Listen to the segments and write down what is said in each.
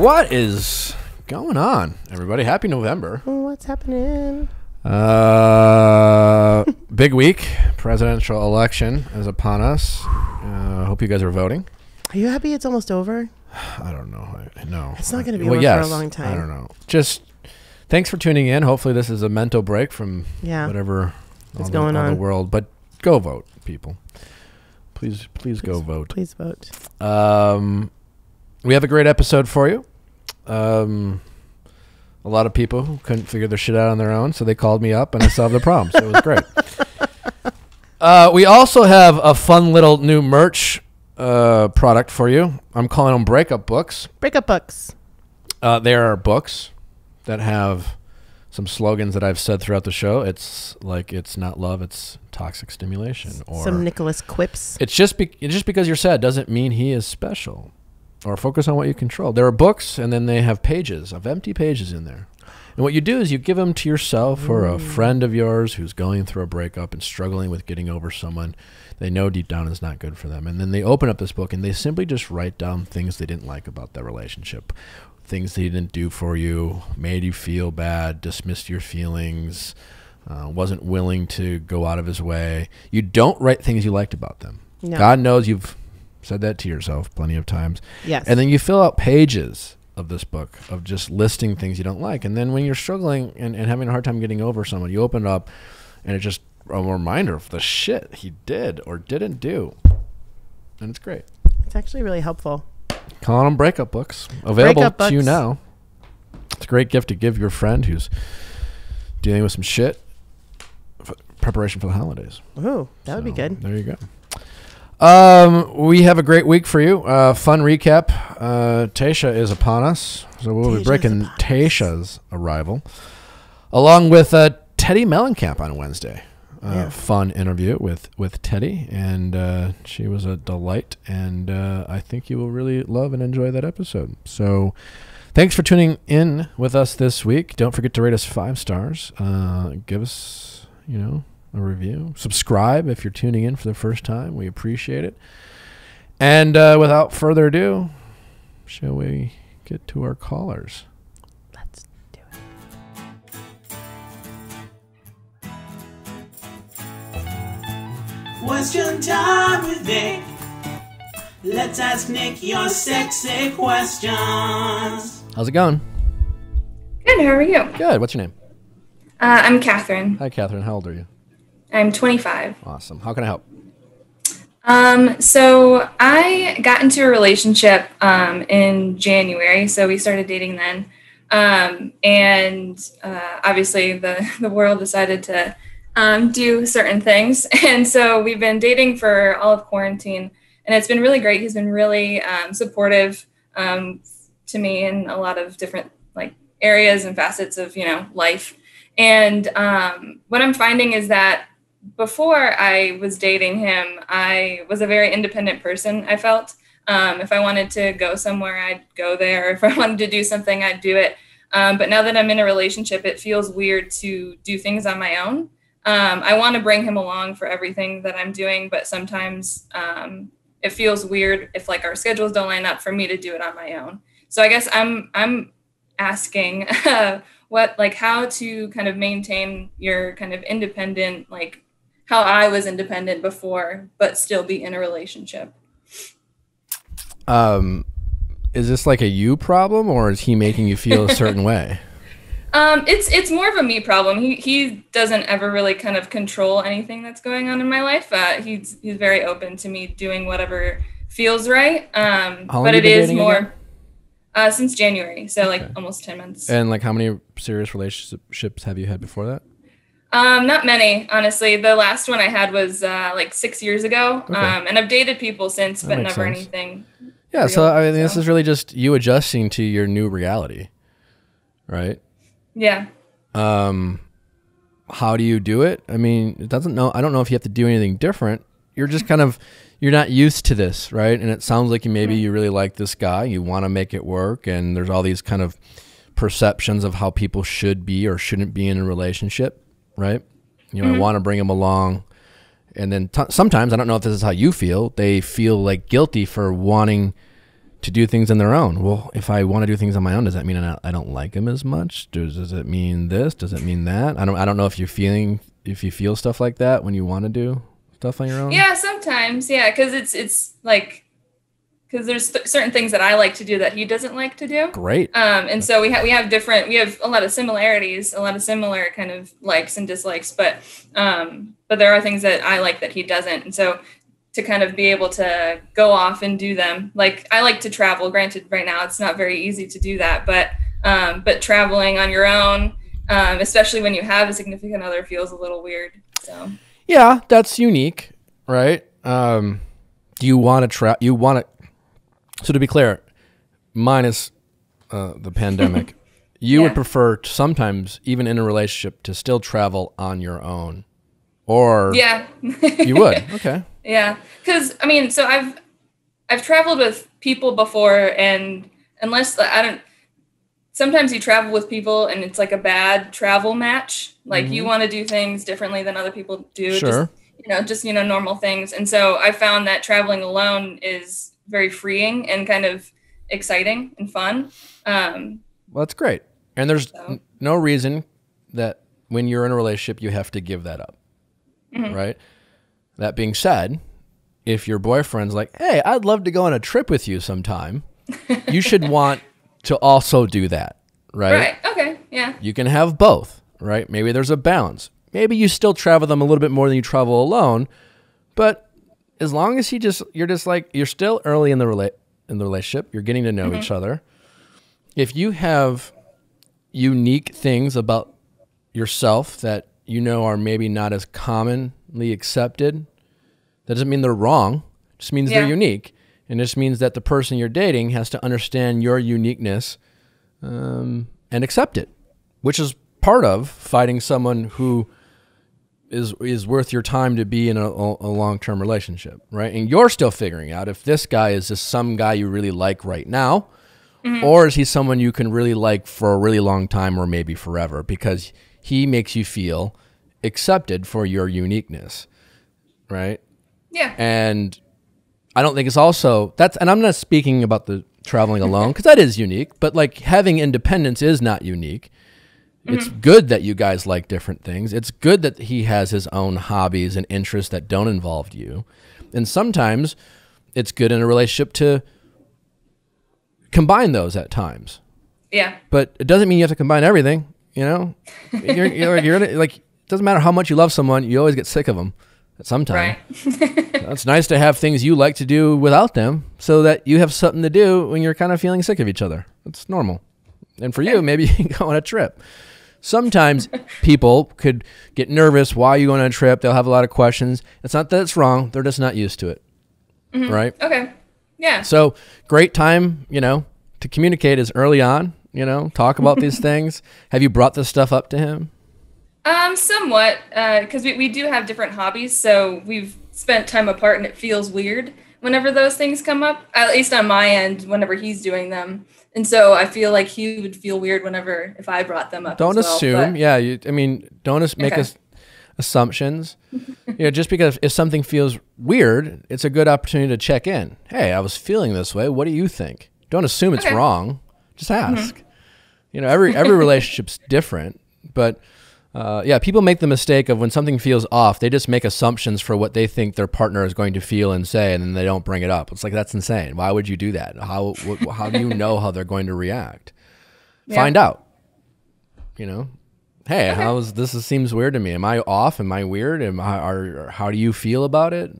What is going on, everybody? Happy November. What's happening? Big week. Presidential election is upon us. Hope you guys are voting. Are you happy it's almost over? I don't know. No. It's not going to be over for a long time. I don't know. Just thanks for tuning in. Hopefully this is a mental break from whatever is going on in the world. But go vote, people. Please go vote. Please vote. We have a great episode for you. A lot of people who couldn't figure their shit out on their own, so they called me up and I solved the problem. So it was great. We also have a fun little new merch product for you. I'm calling them breakup books. Breakup books. They are books that have some slogans that I've said throughout the show. It's like, it's not love, it's toxic stimulation. Or some Nicholas quips. It's just because you're sad doesn't mean he is special. Or focus on what you control. There are books, and then they have pages of empty pages in there. And what you do is you give them to yourself or a friend of yours who's going through a breakup and struggling with getting over someone they know deep down is not good for them. And then they open up this book, and they simply just write down things they didn't like about that relationship, things they didn't do for you, made you feel bad, dismissed your feelings, wasn't willing to go out of his way. You don't write things you liked about them. No. God knows you've said that to yourself plenty of times. Yes. And then you fill out pages of this book of just listing things you don't like. And then when you're struggling and having a hard time getting over someone, you open it up and it's just a reminder of the shit he did or didn't do. And it's great. It's actually really helpful. Calling them breakup books. Available to you now. It's a great gift to give your friend who's dealing with some shit. Preparation for the holidays. Ooh, that would be good. There you go. We have a great week for you. Fun recap. Tasha is upon us. So we'll be breaking Tasha's arrival. Along with Teddy Mellencamp on Wednesday. Fun interview with Teddy. And she was a delight. And I think you will really love and enjoy that episode. So thanks for tuning in with us this week. Don't forget to rate us 5 stars. Give us, a review. Subscribe if you're tuning in for the first time. We appreciate it. And without further ado, shall we get to our callers? Let's do it. Question time with Nick. Let's ask Nick your sexy questions. How's it going? Good, how are you? Good. What's your name? I'm Catherine. Hi, Catherine. How old are you? I'm 25. Awesome. How can I help? So I got into a relationship in January, so we started dating then. Obviously the world decided to do certain things. And so we've been dating for all of quarantine, and it's been really great. He's been really supportive to me in a lot of different areas and facets of, life. And what I'm finding is that before I was dating him, I was a very independent person, I felt. If I wanted to go somewhere, I'd go there. If I wanted to do something, I'd do it. But now that I'm in a relationship, it feels weird to do things on my own. I want to bring him along for everything that I'm doing, but sometimes it feels weird if our schedules don't line up for me to do it on my own. So I guess I'm asking how to kind of maintain your kind of independent, how I was independent before, but still be in a relationship. Is this a you problem, or is he making you feel a certain way? It's more of a me problem. He doesn't ever really kind of control anything that's going on in my life. He's very open to me doing whatever feels right. But it is more since January, so almost 10 months. And how many serious relationships have you had before that? Not many, honestly. The last one I had was 6 years ago. Okay. And I've dated people since, but never anything. Yeah, real, so this is really just you adjusting to your new reality, right? Yeah. How do you do it? I don't know if you have to do anything different. You're just you're not used to this, right? And it sounds like you really like this guy. You want to make it work, and there's all these kind of perceptions of how people should be or shouldn't be in a relationship. Right? I want to bring him along. And then sometimes, I don't know if this is how you feel, they feel guilty for wanting to do things on their own. Well, if I want to do things on my own, does that mean I don't like them as much? Does it mean this? Does it mean that? I don't know if you feel stuff like that when you want to do stuff on your own. Yeah, sometimes. Yeah, because it's like, because there's certain things that I like to do that he doesn't like to do. Great. And so we have a lot of similarities, a lot of similar kind of likes and dislikes, but there are things that I like that he doesn't. And so to kind of be able to go off and do them. Like, I like to travel. Granted, right now it's not very easy to do that, but traveling on your own, especially when you have a significant other, feels a little weird. So yeah, that's unique, right? Do you want to So to be clear, minus the pandemic, you would prefer to sometimes, even in a relationship, to still travel on your own, or yeah, you would. Okay. Yeah, because I mean, so I've traveled with people before, and sometimes you travel with people and it's like a bad travel match. Like you want to do things differently than other people do. Sure. Just normal things. And so I found that traveling alone is very freeing and kind of exciting and fun. Well, that's great. And there's no reason that when you're in a relationship, you have to give that up. Right? That being said, if your boyfriend's like, hey, I'd love to go on a trip with you sometime, you should want to also do that, right? Right. Okay. Yeah. You can have both, right? Maybe there's a balance. Maybe you still travel them a little bit more than you travel alone, but as long as you're still early in the relationship, you're getting to know each other. If you have unique things about yourself that are maybe not as commonly accepted, that doesn't mean they're wrong. It just means they're unique. And it just means that the person you're dating has to understand your uniqueness and accept it, which is part of finding someone who is worth your time to be in a long-term relationship, right? And you're still figuring out if this guy is just some guy you really like right now, or is he someone you can really like for a really long time or maybe forever, because he makes you feel accepted for your uniqueness, right? Yeah. And I don't think it's also and I'm not speaking about the traveling alone, because that is unique, but like having independence is not unique. It's good that you guys like different things. It's good that he has his own hobbies and interests that don't involve you. And sometimes it's good in a relationship to combine those at times. Yeah. But it doesn't mean you have to combine everything, you're like, it doesn't matter how much you love someone, you always get sick of them at some time. Right. It's nice to have things you like to do without them so that you have something to do when you're kind of feeling sick of each other. It's normal. And for you, maybe you can go on a trip. Sometimes people could get nervous while you go on a trip. They'll have a lot of questions. It's not that it's wrong. They're just not used to it. Right? Okay. Yeah. So great time, to communicate is early on, talk about these things. Have you brought this stuff up to him? Somewhat, because we do have different hobbies. So we've spent time apart and it feels weird whenever those things come up, at least on my end, whenever he's doing them. And so I feel like he would feel weird if I brought them up. Don't assume. Don't make assumptions. Just because if something feels weird, it's a good opportunity to check in. Hey, I was feeling this way. What do you think? Don't assume it's wrong. Just ask. Every relationship's different, but people make the mistake of when something feels off, they just make assumptions for what they think their partner is going to feel and say, and then they don't bring it up. It's like, that's insane. Why would you do that? How do you know how they're going to react? Yeah. Find out. Hey, this seems weird to me. Am I off? Am I weird? How do you feel about it?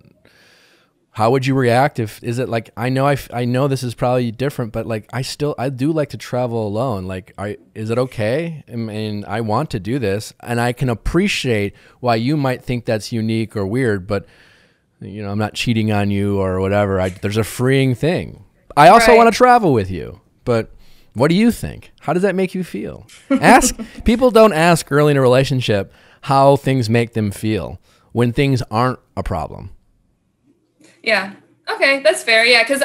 How would you react is it like, I know this is probably different, but like, I do like to travel alone. Like, is it okay? I mean, I want to do this, and I can appreciate why you might think that's unique or weird, but I'm not cheating on you or whatever. There's a freeing thing. I also want to travel with you, but what do you think? How does that make you feel? People don't ask early in a relationship how things make them feel when things aren't a problem. Yeah. Okay. That's fair. Yeah. Because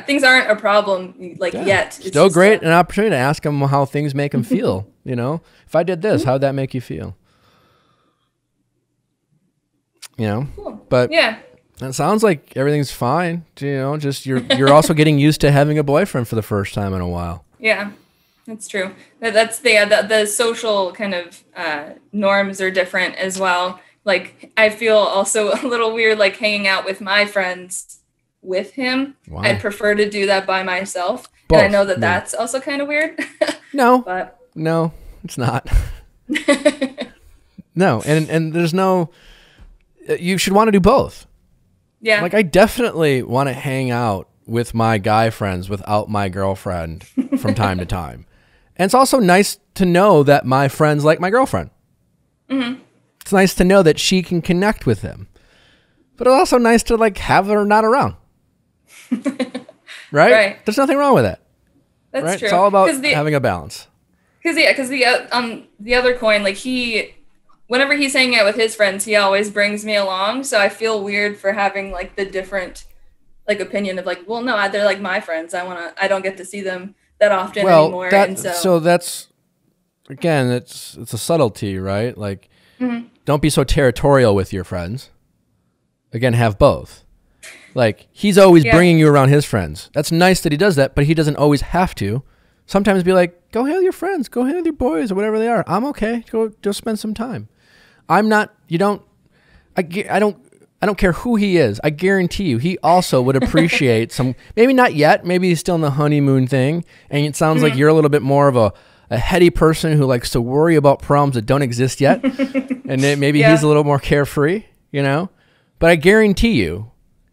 things aren't a problem yet. It's still great. An opportunity to ask them how things make them feel. If I did this, how'd that make you feel? Cool. But It sounds like everything's fine. You know, just you're also getting used to having a boyfriend for the first time in a while. Yeah, that's true. That's the social kind of norms are different as well. Like, I feel also a little weird, like, hanging out with my friends with him. Why? I'd prefer to do that by myself. Both. And I know that that's also kind of weird. No, But no, it's not. No, and there's no, you should want to do both. yeah. Like, I definitely want to hang out with my guy friends without my girlfriend from time to time. And it's also nice to know that my friends like my girlfriend. Mm-hmm. It's nice to know that she can connect with him. But it's also nice to, like, have her not around. Right? There's nothing wrong with that. That's right? true. It's all about having a balance. Because the other coin, like, whenever he's hanging out with his friends, he always brings me along. So I feel weird for having, like, the different, like, opinion of, like, well, no, they're like my friends. I don't get to see them that often anymore. So that's, again, it's a subtlety, right? Like, don't be so territorial with your friends. Again, have both. Like, he's always bringing you around his friends. That's nice that he does that, but he doesn't always have to. Sometimes be like, go hang with your friends, go hang with your boys or whatever they are. I'm okay. Go spend some time. I don't care who he is. I guarantee you, he also would appreciate some, maybe not yet. Maybe he's still in the honeymoon thing. And it sounds like you're a little bit more of a heady person who likes to worry about problems that don't exist yet. And then maybe he's a little more carefree, you know, but I guarantee you,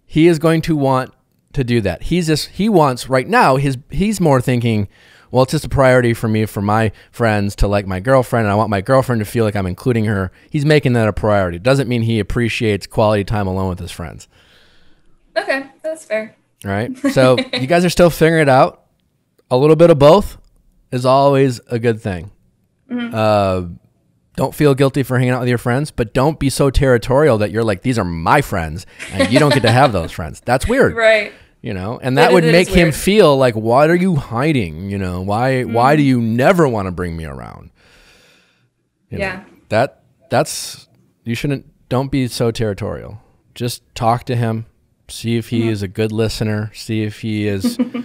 he is going to want to do that. He wants right now, he's more thinking, well, it's just a priority for me, for my friends to like my girlfriend, and I want my girlfriend to feel like I'm including her. He's making that a priority. Doesn't mean he appreciates quality time alone with his friends. Okay, that's fair. All right. So you guys are still figuring it out. A little bit of both is always a good thing. Don't feel guilty for hanging out with your friends, but don't be so territorial that you're like, these are my friends, and you don't get to have those friends. That's weird. Right. You know, and that would make him feel like, what are you hiding? You know, why do you never want to bring me around? You know, that's, you don't be so territorial. Just talk to him, see if he is a good listener, see if he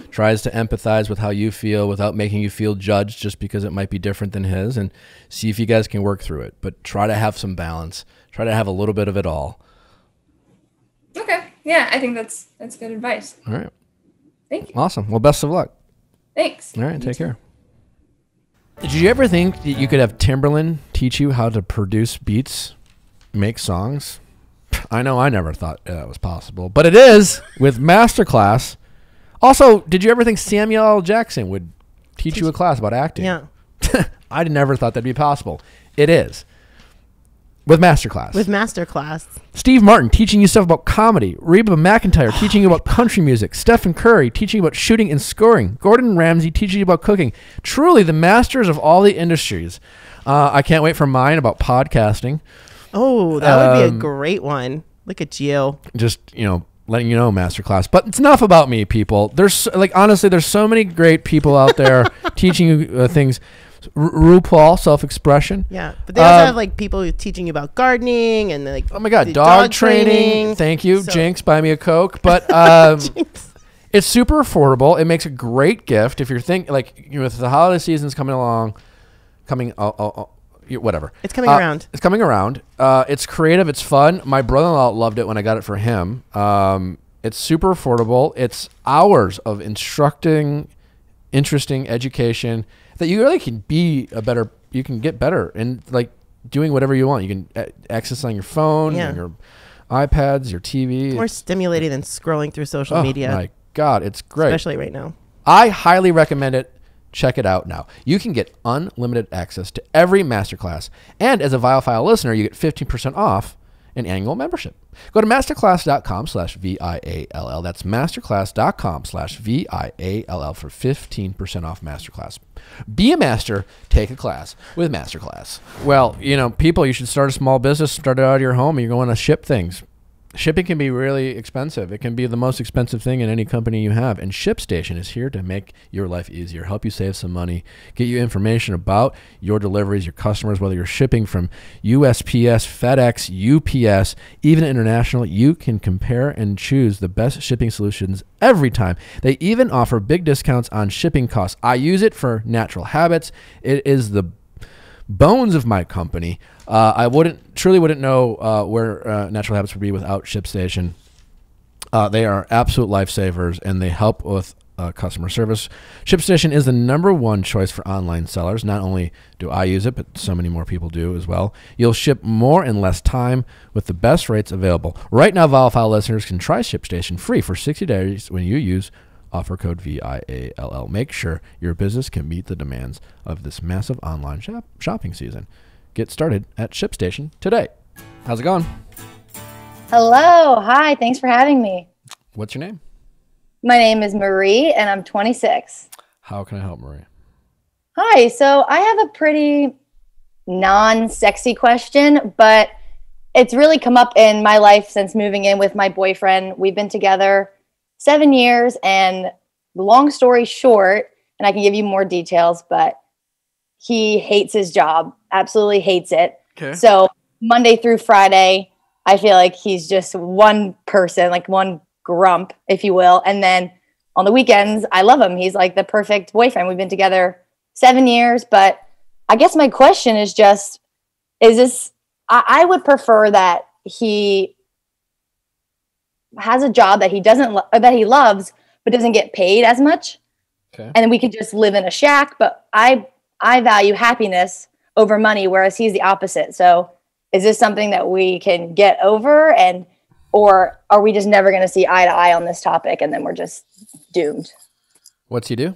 tries to empathize with how you feel without making you feel judged just because it might be different than his, and see if you guys can work through it. But try to have some balance. Try to have a little bit of it all. Okay. Yeah, I think that's good advice. All right. Thank you. Awesome. Well, best of luck. Thanks. All right. Take care. Did you ever think that you could have Timberland teach you how to produce beats, make songs? I know I never thought that was possible, but it is with Masterclass. Also, did you ever think Samuel L. Jackson would teach you a class about acting? Yeah. I never thought that'd be possible. It is. With Masterclass. With Masterclass. Steve Martin teaching you stuff about comedy. Reba McEntire teaching you about country music. Stephen Curry teaching you about shooting and scoring. Gordon Ramsay teaching you about cooking. Truly the masters of all the industries. I can't wait for mine about podcasting. Oh, that would be a great one. Look at you. Just, letting you know, Masterclass. But it's enough about me, people. Honestly, there's so many great people out there teaching you things. RuPaul, self-expression. Yeah, but they also have people teaching you about gardening and oh my god, dog training. Thank you, Jinx. Buy me a Coke. But it's super affordable. It makes a great gift if you're with the holiday seasons whatever. It's coming around. It's coming around. It's creative. It's fun. My brother-in-law loved it when I got it for him. It's super affordable. It's hours of interesting education that you really can you can get better and doing whatever you want. You can access on your phone, and your iPads, your TV. It's more stimulating than scrolling through social media. Oh my God, it's great. Especially right now. I highly recommend it. Check it out now. You can get unlimited access to every masterclass. And as a Viall File listener, you get 15% off an annual membership. Go to masterclass.com/VIALL. That's masterclass.com/VIALL for 15% off Masterclass. Be a master, take a class with Masterclass. Well, people, you should start a small business, start it out of your home, and you're going to ship things. Shipping can be really expensive. It can be the most expensive thing in any company you have. And ShipStation is here to make your life easier, help you save some money, get you information about your deliveries, your customers, whether you're shipping from USPS, FedEx, UPS, even international. You can compare and choose the best shipping solutions every time. They even offer big discounts on shipping costs. I use it for Natural Habits. It is the bones of my company. I truly wouldn't know where Natural Habits would be without ShipStation. They are absolute lifesavers, and they help with customer service. ShipStation is the #1 choice for online sellers. Not only do I use it, but so many more people do as well. You'll ship more in less time with the best rates available. Right now, Viall File listeners can try ShipStation free for 60 days when you use offer code VIALL. Make sure your business can meet the demands of this massive online shopping season. Get started at ShipStation today. How's it going? Hello. Hi. Thanks for having me. What's your name? My name is Marie, and I'm 26. How can I help, Marie? Hi. So I have a pretty non-sexy question, but it's really come up in my life since moving in with my boyfriend. We've been together 7 years, and long story short, and I can give you more details, but he hates his job, absolutely hates it. Okay. So Monday through Friday, I feel like he's just one person, like one grump, if you will. And then on the weekends, I love him. He's like the perfect boyfriend. We've been together 7 years, but I guess my question is just, I would prefer that he has a job that he that he loves, but doesn't get paid as much. Okay. And we could just live in a shack. But I value happiness over money, whereas he's the opposite. So is this something that we can get over, or are we just never going to see eye to eye on this topic, and then we're just doomed? What's he do?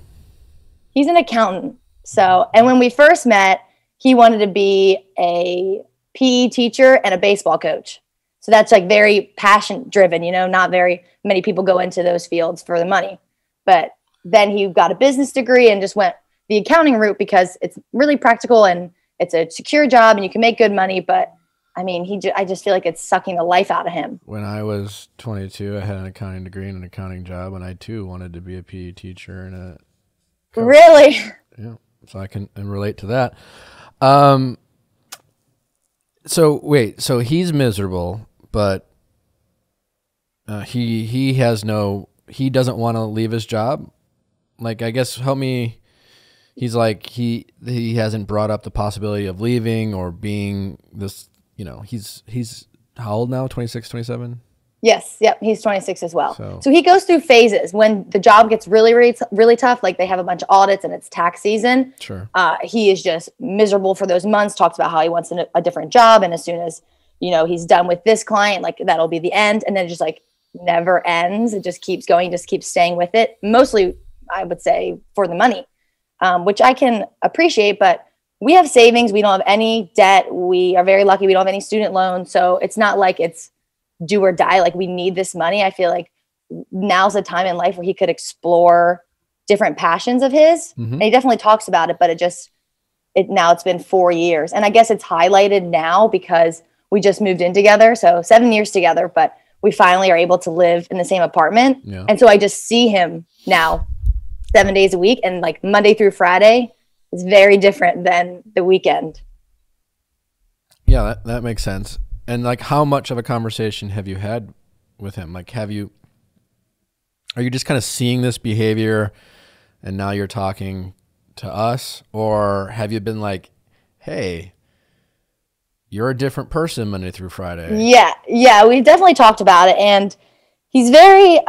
He's an accountant. So, and when we first met, he wanted to be a PE teacher and a baseball coach. So that's like very passion driven, not very many people go into those fields for the money. But then he got a business degree and just went the accounting route because it's really practical and it's a secure job and you can make good money. But I mean, I just feel like it's sucking the life out of him. When I was 22, I had an accounting degree and an accounting job, and I too wanted to be a PE teacher and a coach. Really? Yeah, so I can relate to that. So he's miserable. But he doesn't want to leave his job. Like, I guess, help me. He's like, he hasn't brought up the possibility of leaving or being this, he's how old now? 26, 27? Yes. Yep. He's 26 as well. So he goes through phases. When the job gets really, really, really tough, like they have a bunch of audits and it's tax season. Sure. He is just miserable for those months, talks about how he wants a different job. And as soon as he's done with this client, like that'll be the end. And then it just like never ends. It just keeps going, just keeps staying with it. Mostly, I would say, for the money, which I can appreciate, but we have savings. We don't have any debt. We are very lucky. We don't have any student loans. So it's not like it's do or die. Like we need this money. I feel like now's the time in life where he could explore different passions of his. Mm-hmm. And he definitely talks about it, but now it's been 4 years. And I guess it's highlighted now because we just moved in together. So 7 years together, but we finally are able to live in the same apartment. Yeah. And so I just see him now 7 days a week, and like Monday through Friday is very different than the weekend. Yeah, that makes sense. And like, how much of a conversation have you had with him? Like, are you just kind of seeing this behavior and now you're talking to us, or have you been like, hey, you're a different person Monday through Friday? Yeah, we've definitely talked about it, and he's very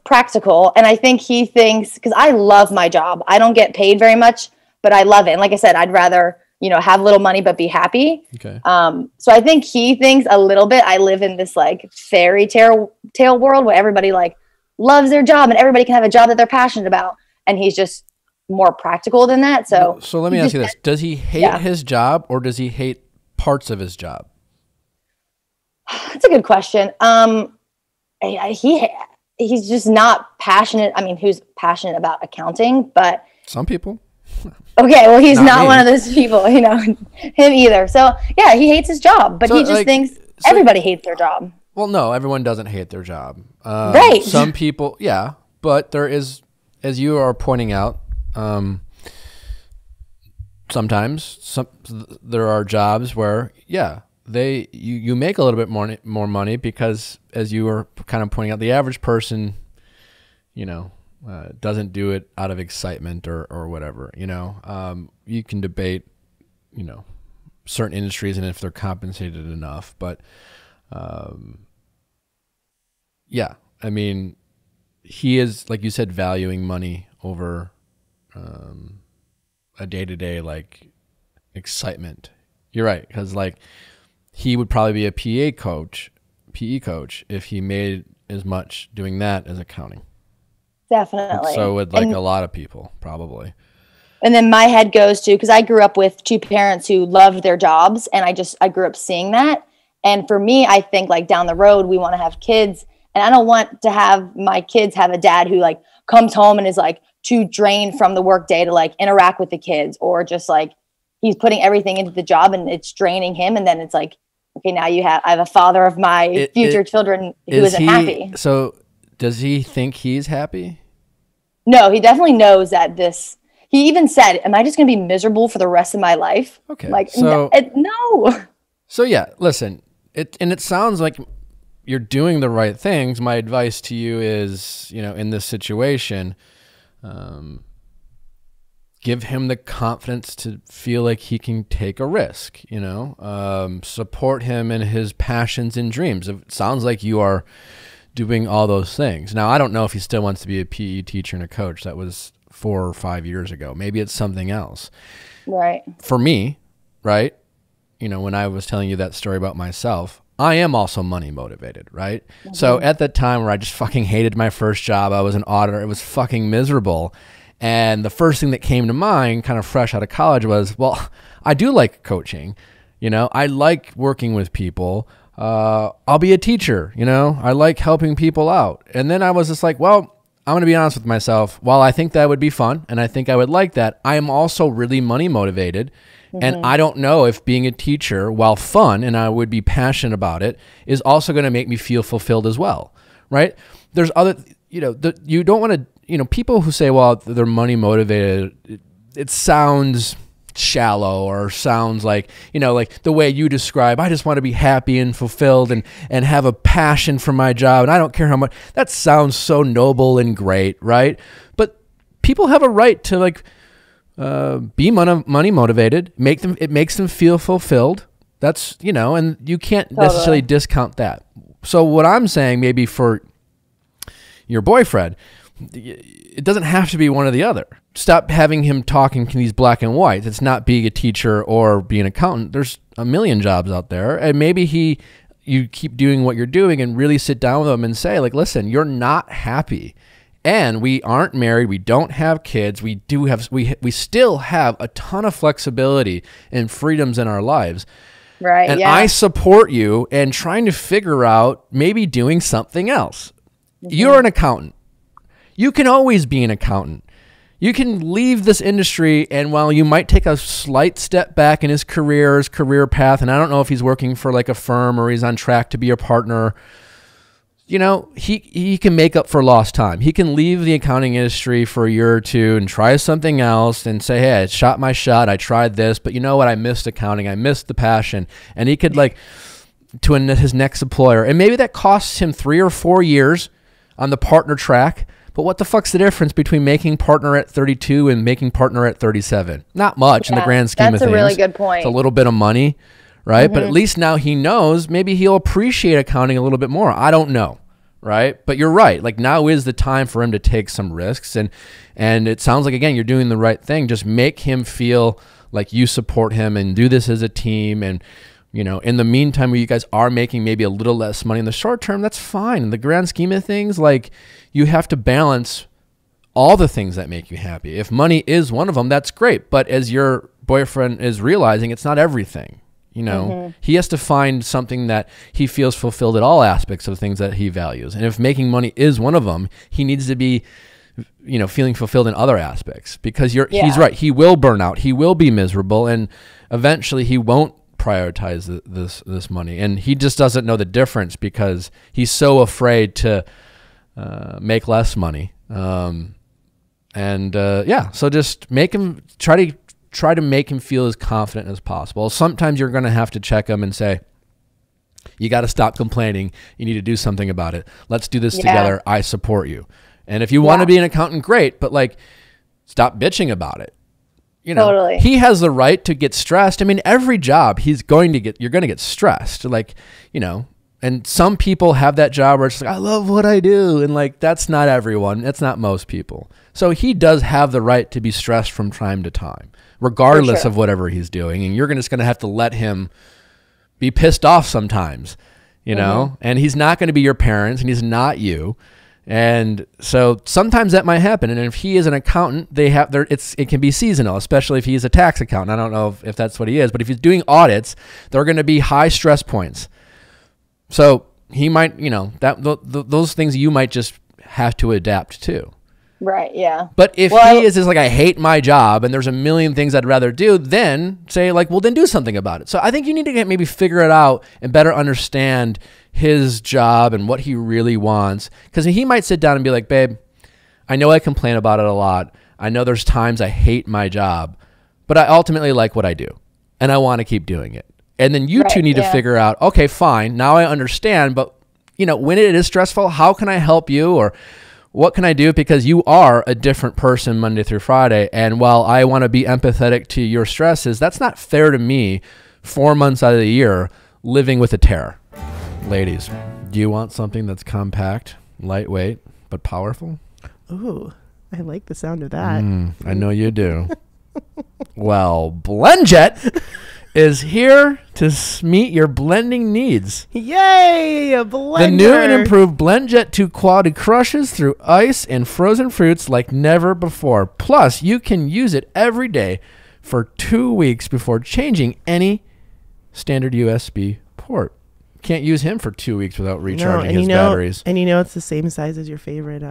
practical, and I think he thinks, because I love my job. I don't get paid very much, but I love it. And like I said, I'd rather, have little money but be happy. Okay. So I think he thinks a little bit I live in this like fairy tale world where everybody like loves their job and everybody can have a job that they're passionate about, and he's just more practical than that. So let me ask you this: does he hate his job, or does he hate parts of his job? That's a good question. He's just not passionate. I mean, who's passionate about accounting? But some people. Okay, well, he's not one of those people, him either. So yeah, he hates his job, but he just thinks everybody hates their job. Well, no, everyone doesn't hate their job. Right. Some people, yeah, but there is, as you are pointing out, sometimes there are jobs where, yeah, you make a little bit more money because, as you were kind of pointing out, the average person, doesn't do it out of excitement or whatever. You can debate, certain industries and if they're compensated enough, but yeah, I mean, he is, like you said, valuing money over a day-to-day like excitement. You're right, because like he would probably be a PE coach if he made as much doing that as accounting. Definitely. So would like a lot of people probably. And then my head goes to, because I grew up with two parents who loved their jobs, and I grew up seeing that. And for me, I think like down the road, we want to have kids, and I don't want to have my kids have a dad who like comes home and is like too drained from the work day to like interact with the kids, or just like he's putting everything into the job and it's draining him. And then it's like, okay, now I have a father of my future children who isn't happy. So does he think he's happy? No, he definitely knows that he even said, am I just going to be miserable for the rest of my life? Okay. Like, so, no. So yeah, listen, it sounds like you're doing the right things. My advice to you is, in this situation, give him the confidence to feel like he can take a risk, support him in his passions and dreams. It sounds like you are doing all those things. Now, I don't know if he still wants to be a PE teacher and a coach. That was 4 or 5 years ago. Maybe it's something else. Right. For me, right, when I was telling you that story about myself, I am also money motivated, right? Mm-hmm. So at that time where I just fucking hated my first job, I was an auditor. It was fucking miserable. And the first thing that came to mind, kind of fresh out of college, was, well, I do like coaching. I like working with people. I'll be a teacher. I like helping people out. And then I was just like, well, I'm going to be honest with myself. While I think that would be fun and I think I would like that, I am also really money motivated. Mm-hmm. And I don't know if being a teacher, while fun and I would be passionate about it, is also going to make me feel fulfilled as well. Right? There's other, you don't want to, people who say, well, they're money motivated, it sounds shallow or sounds like, like the way you describe, I just want to be happy and fulfilled and have a passion for my job. And I don't care how much. That sounds so noble and great. Right. But people have a right to like, be money motivated, it makes them feel fulfilled. That's, and you can't necessarily discount that. So what I'm saying, maybe for your boyfriend, it doesn't have to be one or the other. Stop having him talking these black and white. It's not being a teacher or being an accountant. There's a million jobs out there. And maybe you keep doing what you're doing and really sit down with him and say, like, listen, you're not happy. And we aren't married. We don't have kids. We still have a ton of flexibility and freedoms in our lives. Right. And I support you in trying to figure out maybe doing something else. Mm-hmm. You're an accountant. You can always be an accountant. You can leave this industry, and while you might take a slight step back in his career path, and I don't know if he's working for like a firm or he's on track to be a partner, he can make up for lost time. He can leave the accounting industry for a year or two and try something else and say, hey, I shot my shot. I tried this, but you know what? I missed accounting. I missed the passion. And he could his next employer. And maybe that costs him 3 or 4 years on the partner track. But what the fuck's the difference between making partner at 32 and making partner at 37? Not much in the grand scheme of things. That's a really good point. It's a little bit of money, right? Mm-hmm. But at least now he knows, maybe he'll appreciate accounting a little bit more. I don't know, right? But you're right. Like, now is the time for him to take some risks. And it sounds like, again, you're doing the right thing. Just make him feel like you support him and do this as a team. And, in the meantime, where you guys are making maybe a little less money in the short term, that's fine. In the grand scheme of things, like, you have to balance all the things that make you happy. If money is one of them, that's great. But as your boyfriend is realizing, it's not everything. He has to find something that he feels fulfilled at all aspects of things that he values. And if making money is one of them, he needs to be, feeling fulfilled in other aspects, because he's right. He will burn out. He will be miserable. And eventually he won't prioritize this money, and he just doesn't know the difference because he's so afraid to make less money. So just make him try to make him feel as confident as possible. Sometimes you're going to have to check him and say, you got to stop complaining. You need to do something about it. Let's do this together. I support you. And if you want to be an accountant, great, but like, stop bitching about it. You know, totally. He has the right to get stressed. I mean, every job you're going to get stressed. Like, you know, and some people have that job where it's like, I love what I do. And like, that's not everyone. That's not most people. So he does have the right to be stressed from time to time, regardless of whatever he's doing. And you're just going to have to let him be pissed off sometimes, you know, and he's not going to be your parents and he's not you. And so sometimes that might happen. And if he is an accountant, it can be seasonal, especially if he's a tax accountant. I don't know if that's what he is, but if he's doing audits, there are going to be high stress points. So he might, you know, those things you might just have to adapt to. Right. Yeah. But if he is like, I hate my job and there's a million things I'd rather do, then say like, well, then do something about it. So I think you need to maybe figure it out and better understand his job and what he really wants. Because he might sit down and be like, babe, I know I complain about it a lot. I know there's times I hate my job, but I ultimately like what I do and I want to keep doing it. And then you two need to figure out, okay, fine. Now I understand, but you know, when it is stressful, how can I help you? Or what can I do? Because you are a different person Monday through Friday. And while I want to be empathetic to your stresses, that's not fair to me 4 months out of the year living with a terror. Ladies, do you want something that's compact, lightweight, but powerful? Ooh, I like the sound of that. I know you do. Well, BlendJet is here to meet your blending needs. Yay, a blender. The new and improved BlendJet 2 quality crushes through ice and frozen fruits like never before. Plus, you can use it every day for 2 weeks before changing any standard USB port. Can't use him for 2 weeks without recharging his batteries. And you know it's the same size as your favorite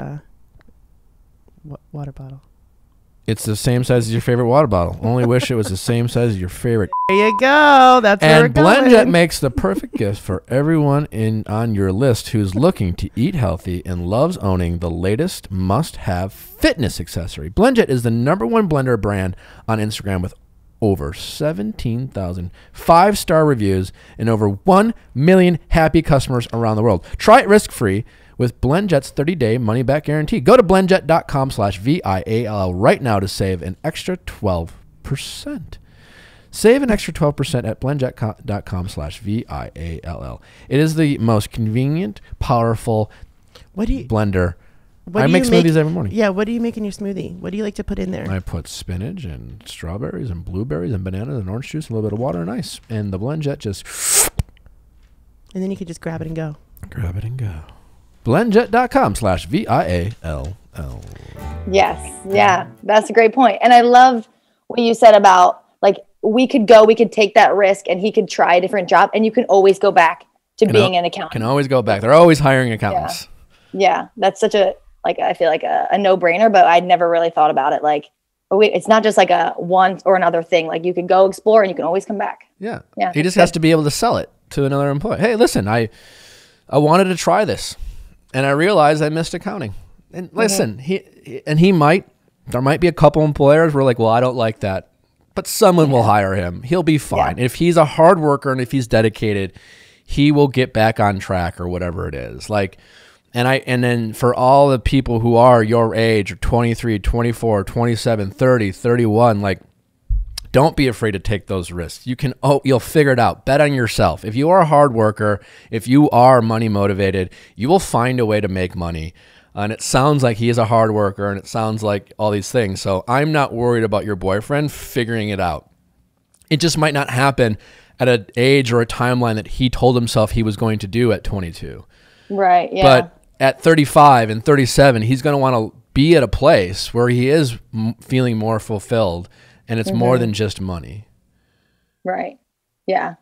water bottle. It's the same size as your favorite water bottle. Only wish it was the same size as your favorite. There you go. That's where we're going. And BlendJet makes the perfect gift for everyone on your list who's looking to eat healthy and loves owning the latest must-have fitness accessory. BlendJet is the #1 blender brand on Instagram with over 17,000 5-star reviews and over 1 million happy customers around the world. Try it risk-free with BlendJet's 30-day money-back guarantee. Go to blendjet.com/VIALL right now to save an extra 12%. Save an extra 12% at blendjet.com/VIALL. It is the most convenient, powerful blender. I make smoothies every morning. Yeah, what do you make in your smoothie? What do you like to put in there? I put spinach and strawberries and blueberries and bananas and orange juice, a little bit of water and ice. And the BlendJet just... And then you can just grab it and go. Grab it and go. blendjet.com/VIALL. Yes. Yeah. That's a great point. And I love what you said about like, we could take that risk and he could try a different job and you can always go back to being an accountant. Can always go back. They're always hiring accountants. Yeah. That's such a, like, I feel like a no-brainer, but I'd never really thought about it. Like, it's not just like a one or another thing. Like you could go explore and you can always come back. Yeah. He just has to be able to sell it to another employee. Hey, listen, I wanted to try this and I realized I missed accounting. And listen, there might be a couple employers where like, well, I don't like that, but someone will hire him. He'll be fine. If he's a hard worker and if he's dedicated, he will get back on track or whatever it is. Like, and then for all the people who are your age, or 23, 24, 27, 30, 31, like, don't be afraid to take those risks. You'll figure it out. Bet on yourself. If you are a hard worker, if you are money motivated, you will find a way to make money. And it sounds like he is a hard worker and it sounds like all these things. So I'm not worried about your boyfriend figuring it out. It just might not happen at an age or a timeline that he told himself he was going to do at 22. Right. Yeah. But at 35 and 37, he's going to want to be at a place where he is feeling more fulfilled and it's more than just money. Right. Yeah.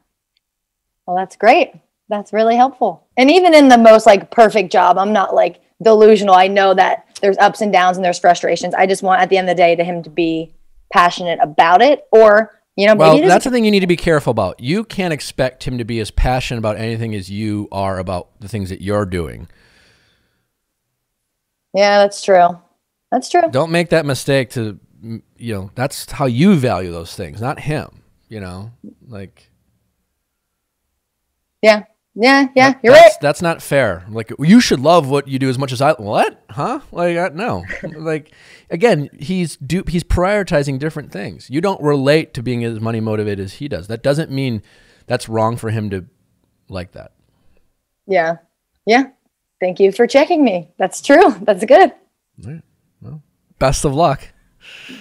Well, that's great. That's really helpful. And even in the most like perfect job, I'm not like delusional. I know that there's ups and downs and there's frustrations. I just want at the end of the day to him to be passionate about it or You know, well, that's the thing you need to be careful about. You can't expect him to be as passionate about anything as you are about the things that you're doing. Yeah, that's true. That's true. Don't make that mistake to, you know, that's how you value those things, not him, you know, like. Yeah. You're right. That's not fair. Like, you should love what you do as much as I. What? Huh? Like, no. Like, again, he's prioritizing different things. You don't relate to being as money motivated as he does. That doesn't mean that's wrong for him to like that. Yeah. Thank you for checking me. That's true. That's good. All right. Well, best of luck.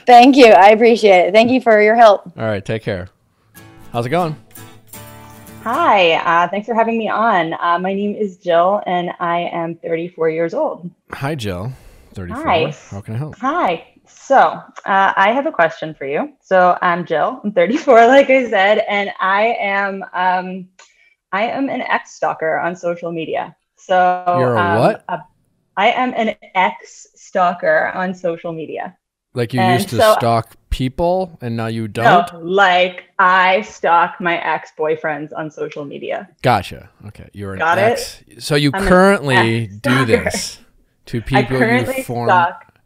Thank you. I appreciate it. Thank you for your help. All right. Take care. How's it going? Hi, thanks for having me on. My name is Jill, and I am 34 years old. Hi, Jill. 34. Hi. How can I help? Hi. So I have a question for you. So I'm Jill. I'm 34, like I said, and I am an ex-stalker on social media. So you're a what? I am an ex-stalker on social media. Like you used to stalk people and now you don't? No, like I stalk my ex-boyfriends on social media. Gotcha. Okay. You're an Got ex. it? So you currently do this to people I currently you form. Stalk.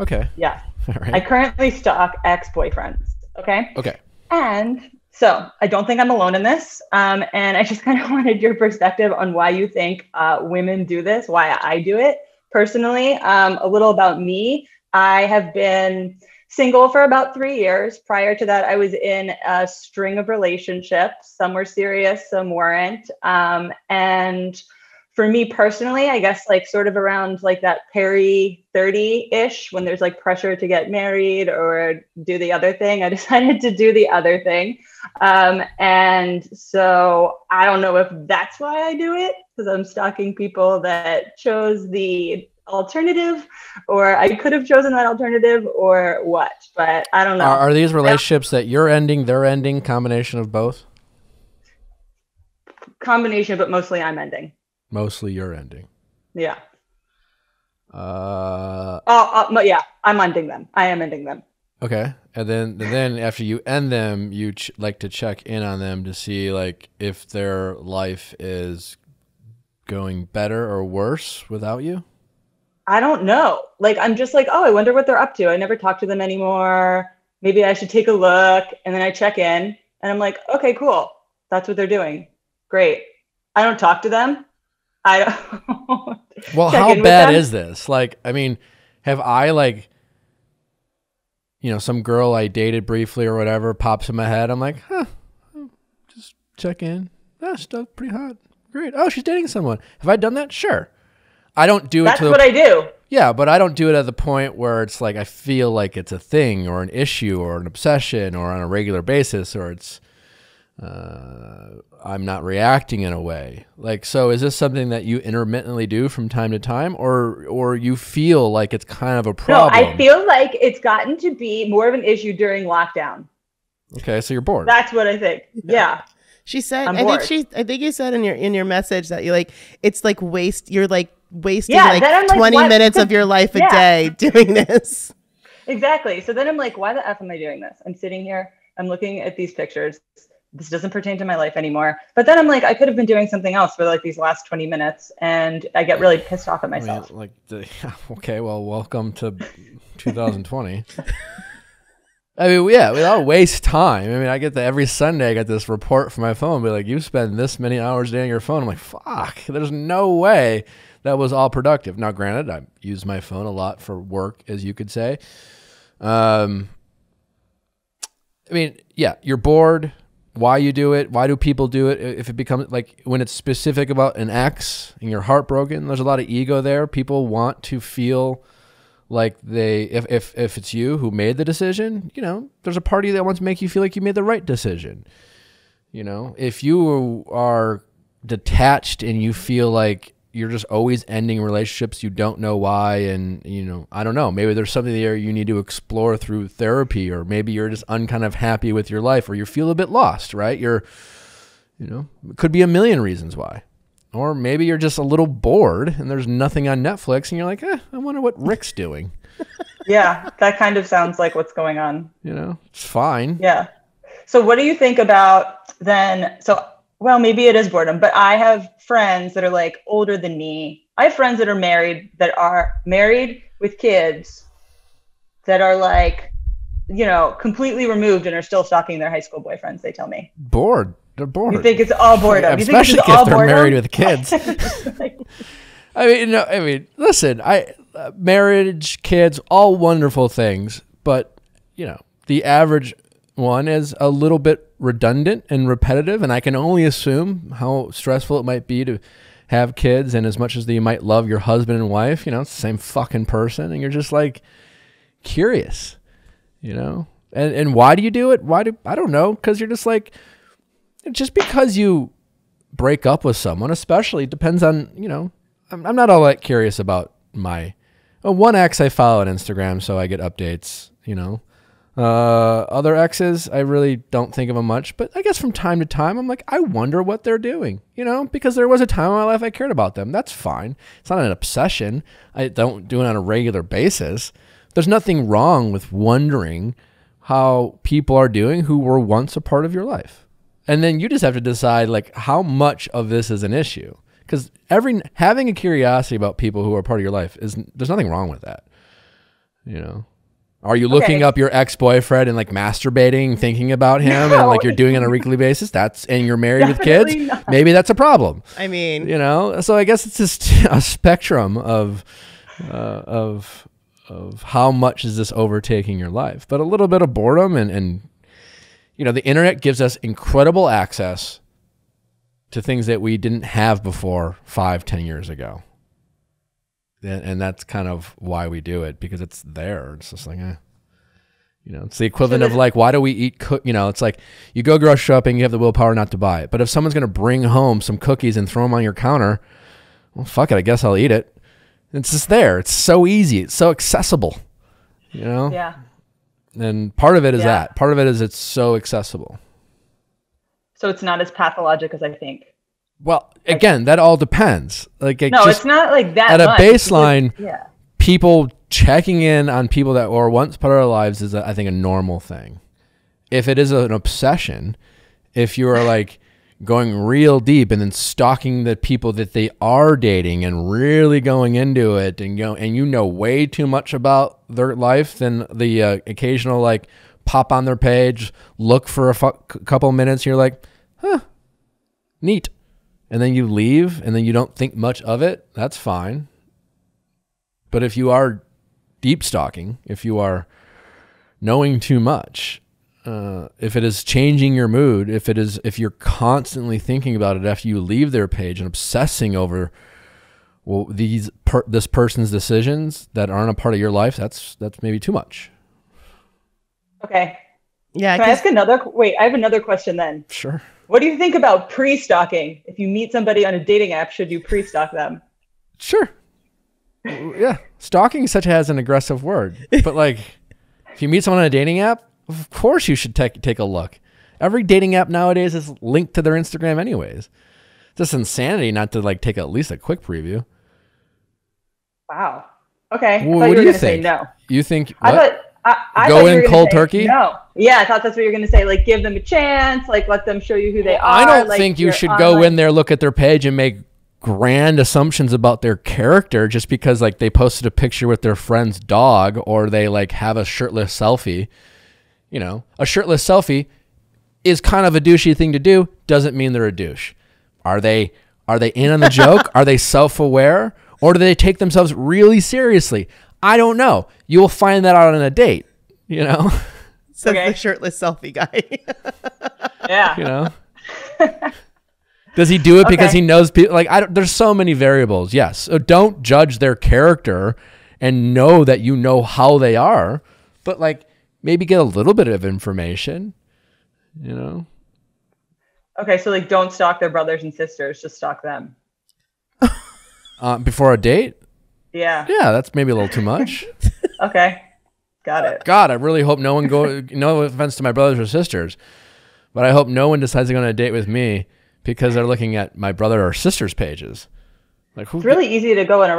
Okay. Yeah. All right. I currently stalk ex-boyfriends. Okay. Okay. And so I don't think I'm alone in this. And I just kind of wanted your perspective on why you think women do this, why I do it personally. A little about me. I have been single for about 3 years. Prior to that, I was in a string of relationships. Some were serious, some weren't. And for me personally, I guess like sort of around like that peri 30-ish, when there's like pressure to get married or do the other thing, I decided to do the other thing. And so I don't know if that's why I do it, because I'm stalking people that chose the alternative, or I could have chosen that alternative, or what, but I don't know. Are these relationships that you're ending, they're ending, combination of both? Combination, but mostly I'm ending. Mostly you're ending. Yeah. Yeah, I'm ending them. I am ending them. Okay. And then after you end them, you like to check in on them to see like if their life is going better or worse without you? I don't know. Like, I'm just like, oh, I wonder what they're up to. I never talk to them anymore. Maybe I should take a look. And then I check in and I'm like, okay, cool. That's what they're doing. Great. I don't talk to them. I don't. Well, how bad is this? Like, I mean, have I like, you know, some girl I dated briefly or whatever pops in my head. I'm like, just check in. Stuff pretty hot. Great. Oh, she's dating someone. Have I done that? Sure. I don't do it. That's what I do. Yeah, but I don't do it at the point where it's like I feel like it's a thing or an issue or an obsession or on a regular basis, or it's I'm not reacting in a way. Like, so is this something that you intermittently do from time to time, or you feel like it's kind of a problem? No, I feel like it's gotten to be more of an issue during lockdown. Okay, so you're bored. That's what I think. Yeah. She said, I think you said in your message that you like, it's like you're like wasting like 20 minutes of your life a day doing this. Exactly. So then I'm like, why the F am I doing this? I'm sitting here, I'm looking at these pictures. This doesn't pertain to my life anymore. But then I'm like, I could have been doing something else for like these last 20 minutes. And I get really pissed off at myself. I mean, okay, well, welcome to 2020. I mean, yeah, we all waste time. I mean, I get every Sunday I get this report from my phone, be like, you spend this many hours a day on your phone. I'm like, fuck, there's no way that was all productive. Now, granted, I use my phone a lot for work, as you could say. I mean, yeah, you're bored. Why you do it? Why do people do it? If it becomes like when it's specific about an ex and you're heartbroken, there's a lot of ego there. People want to feel like if it's you who made the decision, you know, there's a party that wants to make you feel like you made the right decision. You know, if you are detached and you feel like you're just always ending relationships, you don't know why, and you know, I don't know, maybe there's something there you need to explore through therapy, or maybe you're just kind of happy with your life, or you feel a bit lost, right? You know, it could be a million reasons why. Or maybe you're just a little bored and there's nothing on Netflix and you're like, I wonder what Rick's doing. Yeah, that kind of sounds like what's going on. You know, it's fine. Yeah. So what do you think about then? So, well, maybe it is boredom, but I have friends that are like older than me. I have friends that are married with kids that are like, you know, completely removed and are still stalking their high school boyfriends. They tell me bored. They're bored. You think it's all boredom? Especially if they're married with kids. I mean, listen, marriage, kids, all wonderful things, but you know, the average one is a little bit redundant and repetitive, and I can only assume how stressful it might be to have kids, and as much as you might love your husband and wife, you know, it's the same fucking person, and you're just like curious, you know? And why do you do it? I don't know, because you're just like, just because you break up with someone, especially, depends on, you know, I'm not all that curious about my one ex I follow on Instagram, so I get updates, you know. Other exes, I really don't think of them much, but I guess from time to time, I'm like, I wonder what they're doing, you know, because there was a time in my life I cared about them. That's fine. It's not an obsession. I don't do it on a regular basis. There's nothing wrong with wondering how people are doing who were once a part of your life. And then you just have to decide, like, how much of this is an issue. Because having a curiosity about people who are part of your life there's nothing wrong with that, you know. Are you looking up your ex-boyfriend and like masturbating, thinking about him, and like you're doing it on a weekly basis? And you're married with kids? Not. Maybe that's a problem. I mean, you know. So I guess it's just a spectrum of how much is this overtaking your life. But a little bit of boredom and you know, the internet gives us incredible access to things that we didn't have before 5-10 years ago. And that's kind of why we do it, because it's there. It's just like, you know, it's the equivalent of like, why do we eat, you know, it's like you go grocery shopping, you have the willpower not to buy it. But if someone's going to bring home some cookies and throw them on your counter, well, fuck it, I guess I'll eat it. It's just there. It's so easy. It's so accessible, you know? Yeah. And part of it is that. Part of it is it's so accessible. So it's not as pathologic as I think. Well, again, that all depends. Like, it's not like that. At a baseline, people checking in on people that were once part of our lives is, I think, a normal thing. If it is an obsession, if you are like going real deep and then stalking the people that they are dating and really going into it, and you know way too much about their life than the occasional like pop on their page, look for a couple minutes, you're like, huh, neat. And then you leave, and then you don't think much of it, that's fine. But if you are deep stalking, if you are knowing too much, if it is changing your mood, if you're constantly thinking about it after you leave their page and obsessing over this person's decisions that aren't a part of your life, that's maybe too much. Okay. Yeah. Can I ask I have another question then. Sure. What do you think about pre-stalking? If you meet somebody on a dating app, should you pre-stalk them? Sure. Yeah. Stalking has an aggressive word. But like, if you meet someone on a dating app, of course you should take a look. Every dating app nowadays is linked to their Instagram anyways. It's just insanity not to like take at least a quick preview. Wow. Okay. Well, what do you think? No. You think what? I go in cold turkey? No. Yeah, I thought that's what you were going to say. Like, give them a chance. Like, let them show you who they are. I don't think you should go in there, look at their page, and make grand assumptions about their character just because, like, they posted a picture with their friend's dog or they, like, have a shirtless selfie. You know, a shirtless selfie is kind of a douchey thing to do. Doesn't mean they're a douche. Are they in on the joke? Are they self-aware? Or do they take themselves really seriously? I don't know. You will find that out on a date, you know? So the shirtless selfie guy. Yeah. You know? Does he do it because he knows people? Like, there's so many variables. Yes. So don't judge their character and know that you know how they are, but like maybe get a little bit of information, you know? Okay. So like don't stalk their brothers and sisters, just stalk them. Before a date? Yeah. Yeah, that's maybe a little too much. Okay. Got it. God, I really hope no one no offense to my brothers or sisters, but I hope no one decides to go on a date with me because they're looking at my brother or sister's pages. Like, it's really easy to go in down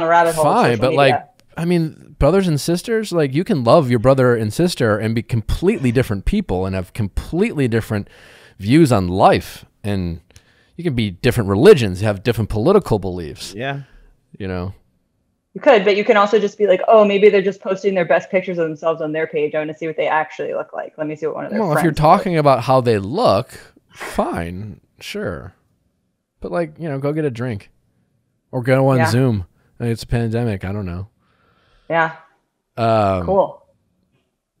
a rabbit hole. Fine, but like, I mean, brothers and sisters, like you can love your brother and sister and be completely different people and have completely different views on life. And you can be different religions, have different political beliefs. Yeah. You know, you could, but you can also just be like, oh, maybe they're just posting their best pictures of themselves on their page. I want to see what they actually look like. Let me see what one of their friends if you're talking about how they look, fine, sure. But like, you know, go get a drink or go on Zoom. I mean, it's a pandemic. I don't know. Yeah. Cool.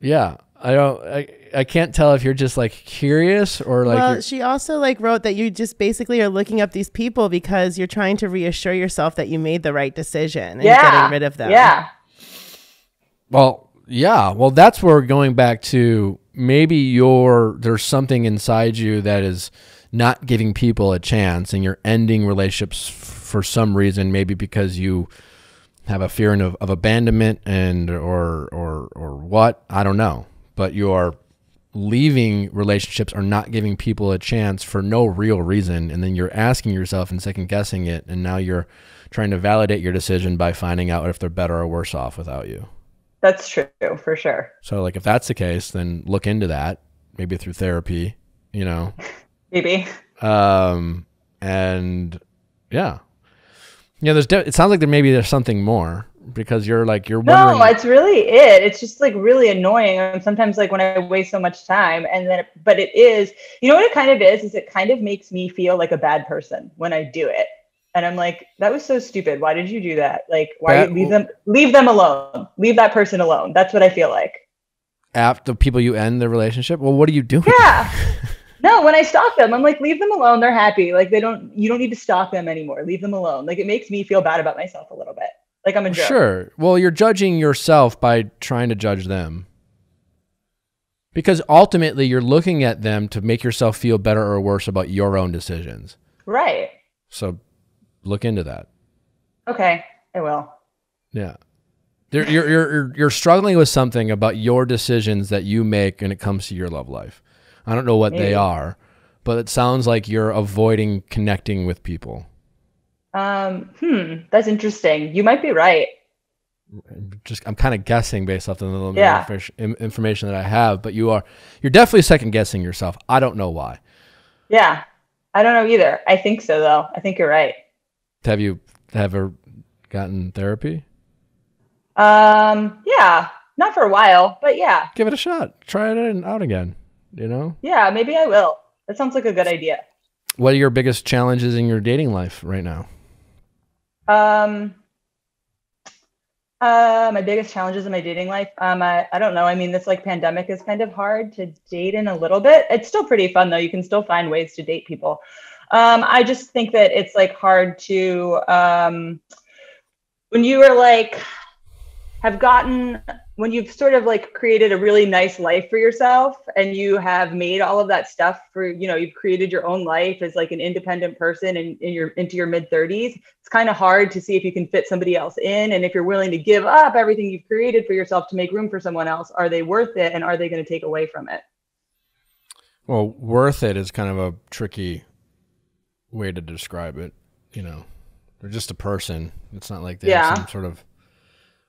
Yeah. I can't tell if you're just like curious or like. Well, she also like wrote that you just basically are looking up these people because you're trying to reassure yourself that you made the right decision and getting rid of them. Yeah. Well, yeah. Well, that's where we're going back to maybe there's something inside you that is not giving people a chance and you're ending relationships for some reason, maybe because you have a fear of abandonment or what, I don't know, but you are leaving relationships or not giving people a chance for no real reason. And then you're asking yourself and second guessing it. And now you're trying to validate your decision by finding out if they're better or worse off without you. That's true, for sure. So like, if that's the case, then look into that, maybe through therapy, you know, maybe. And yeah. Yeah, it sounds like there's something more because you're wondering. No, it's really it. It's just like really annoying. And sometimes like when I waste so much time but it is, you know what it kind of is it kind of makes me feel like a bad person when I do it. And I'm like, that was so stupid. Why did you do that? Like, leave them alone. Leave that person alone. That's what I feel like. After people you end the relationship? Well, what are you doing? Yeah. No, when I stalk them, I'm like, leave them alone. They're happy. Like you don't need to stalk them anymore. Leave them alone. Like it makes me feel bad about myself a little bit. Like I'm a jerk. Sure. Well, you're judging yourself by trying to judge them. Because ultimately you're looking at them to make yourself feel better or worse about your own decisions. Right. So look into that. Okay, I will. Yeah. You're struggling with something about your decisions that you make when it comes to your love life. I don't know what they are, but it sounds like you're avoiding connecting with people. That's interesting. You might be right. I'm kind of guessing based off the little information that I have, but you're definitely second guessing yourself. I don't know why. Yeah, I don't know either. I think so though. I think you're right. Have you ever gotten therapy? Yeah, not for a while, but yeah. Give it a shot. Try it out again. You know? Yeah, maybe I will. That sounds like a good idea. What are your biggest challenges in your dating life right now? My biggest challenges in my dating life. I don't know. I mean, this like pandemic is kind of hard to date in a little bit. It's still pretty fun though. You can still find ways to date people. I just think that it's like hard to, when you are like, when you've sort of like created a really nice life for yourself and you have made all of that stuff for, you know, you've created your own life as like an independent person and into your mid 30s, it's kind of hard to see if you can fit somebody else in. And if you're willing to give up everything you've created for yourself to make room for someone else, are they worth it? And are they going to take away from it? Well, worth it is kind of a tricky way to describe it. You know, they're just a person. It's not like they have some sort of.